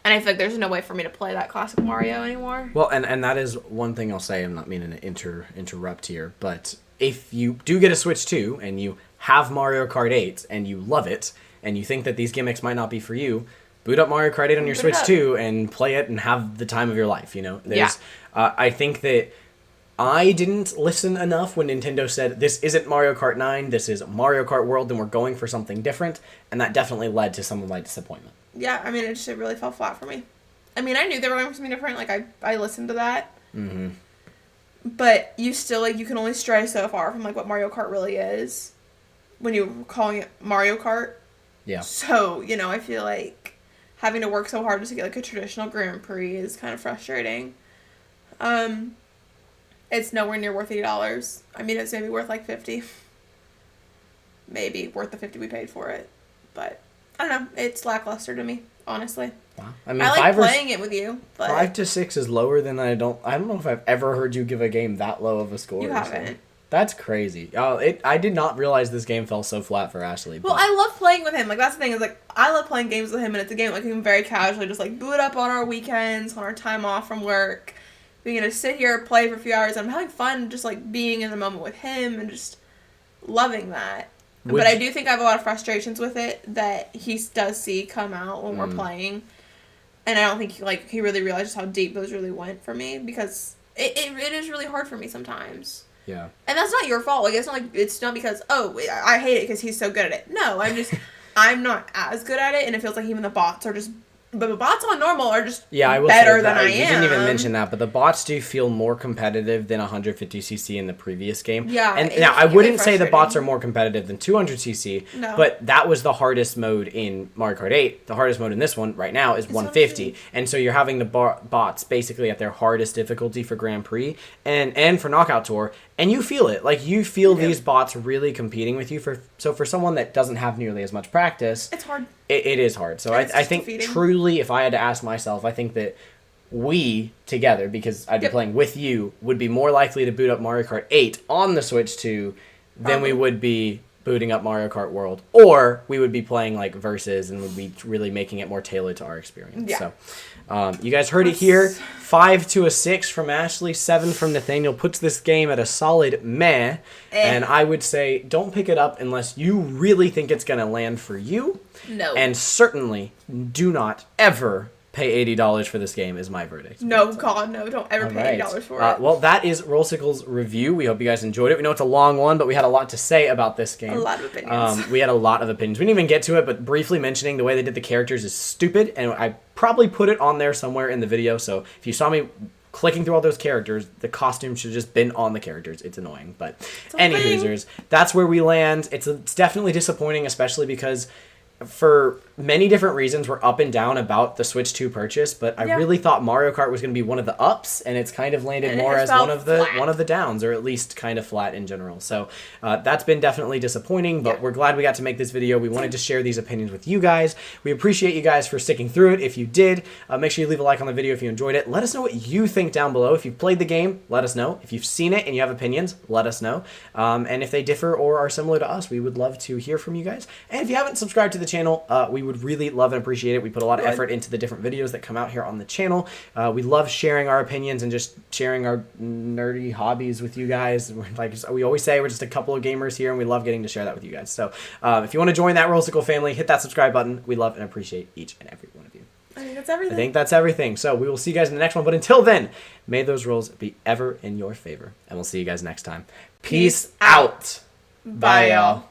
And I feel like there's no way for me to play that classic Mario anymore. Well, and that is one thing I'll say. I'm not meaning to interrupt here. But if you do get a Switch 2 and you have Mario Kart 8 and you love it and you think that these gimmicks might not be for you, boot up Mario Kart 8 on your Switch 2 and play it and have the time of your life, There's, I think that I didn't listen enough when Nintendo said, this isn't Mario Kart 9, this is Mario Kart World, and we're going for something different, and that definitely led to some of my disappointment. Yeah, I mean, it really fell flat for me. I mean, I knew they were going for something different, like, I listened to that. Mm-hmm. But you still, like, you can only stray so far from, like, what Mario Kart really is when you're calling it Mario Kart. Yeah. So, you know, I feel like having to work so hard just to get, like, a traditional Grand Prix is kind of frustrating. It's nowhere near worth $80. I mean, it's maybe worth, like, $50. Maybe worth the $50 we paid for it. But, I don't know. It's lackluster to me, honestly. Wow. I mean, I like playing it with you, but 5 to 6 is lower than I don't know if I've ever heard you give a game that low of a score. You haven't. That's crazy. I did not realize this game fell so flat for Ashley. Well, I love playing with him. Like, that's the thing, is, like, I love playing games with him, and it's a game, like, we can very casually just, like, boot up on our weekends, on our time off from work. We can just sit here, play for a few hours, and I'm having fun just, like, being in the moment with him and just loving that. But I do think I have a lot of frustrations with it that he does see come out when we're playing. And I don't think he really realizes how deep those really went for me, because it is really hard for me sometimes. Yeah. And that's not your fault. Like, it's not because, oh, I hate it because he's so good at it. No, I'm not as good at it, and it feels like even the bots are just, but the bots on normal are just better than I am. You didn't even mention that, but the bots do feel more competitive than 150cc in the previous game. Yeah. And now, I wouldn't say the bots are more competitive than 200cc, no. But that was the hardest mode in Mario Kart 8. The hardest mode in this one right now is 150. And so you're having the bots basically at their hardest difficulty for Grand Prix and for Knockout Tour, and you feel it. Like, you feel these bots really competing with you. So for someone that doesn't have nearly as much practice, it's hard. It is hard. So I think defeating. Truly, if I had to ask myself, I think that we together, because I'd be playing with you, would be more likely to boot up Mario Kart 8 on the Switch 2 than we would be booting up Mario Kart World. Or we would be playing, like, Versus and would be really making it more tailored to our experience. Yeah. So you guys heard it here. 5 to a 6 from Ashley, 7 from Nathaniel puts this game at a solid meh. And I would say don't pick it up unless you really think it's going to land for you. No. And certainly do not ever pay $80 for this game is my verdict. No, God, no. Don't ever pay $80 for it. Well, that is Rollsicle's review. We hope you guys enjoyed it. We know it's a long one, but we had a lot to say about this game. A lot of opinions. We had a lot of opinions. We didn't even get to it, but briefly mentioning the way they did the characters is stupid, and I probably put it on there somewhere in the video, so if you saw me clicking through all those characters, the costume should have just been on the characters. It's annoying, but any hoosers, that's where we land. It's definitely disappointing, especially because for many different reasons we're up and down about the Switch 2 purchase, but I really thought Mario Kart was going to be one of the ups, and it's kind of landed more as one of the downs, or at least kind of flat in general. So that's been definitely disappointing, but we're glad we got to make this video. We wanted to share these opinions with you guys. We appreciate you guys for sticking through it. If you did, make sure you leave a like on the video if you enjoyed it. Let us know what you think down below. If you've played the game, let us know. If you've seen it and you have opinions, let us know. And if they differ or are similar to us, we would love to hear from you guys. And if you haven't subscribed to the channel, we would really love and appreciate it. We put a lot of effort into the different videos that come out here on the channel. We love sharing our opinions and just sharing our nerdy hobbies with you guys. Like we always say, we're just a couple of gamers here, and we love getting to share that with you guys. So if you want to join that Rollsicle family, hit that subscribe button. We love and appreciate each and every one of you. I think that's everything. I think that's everything. So we will see you guys in the next one. But until then, may those rolls be ever in your favor. And we'll see you guys next time. Peace out. Bye, y'all.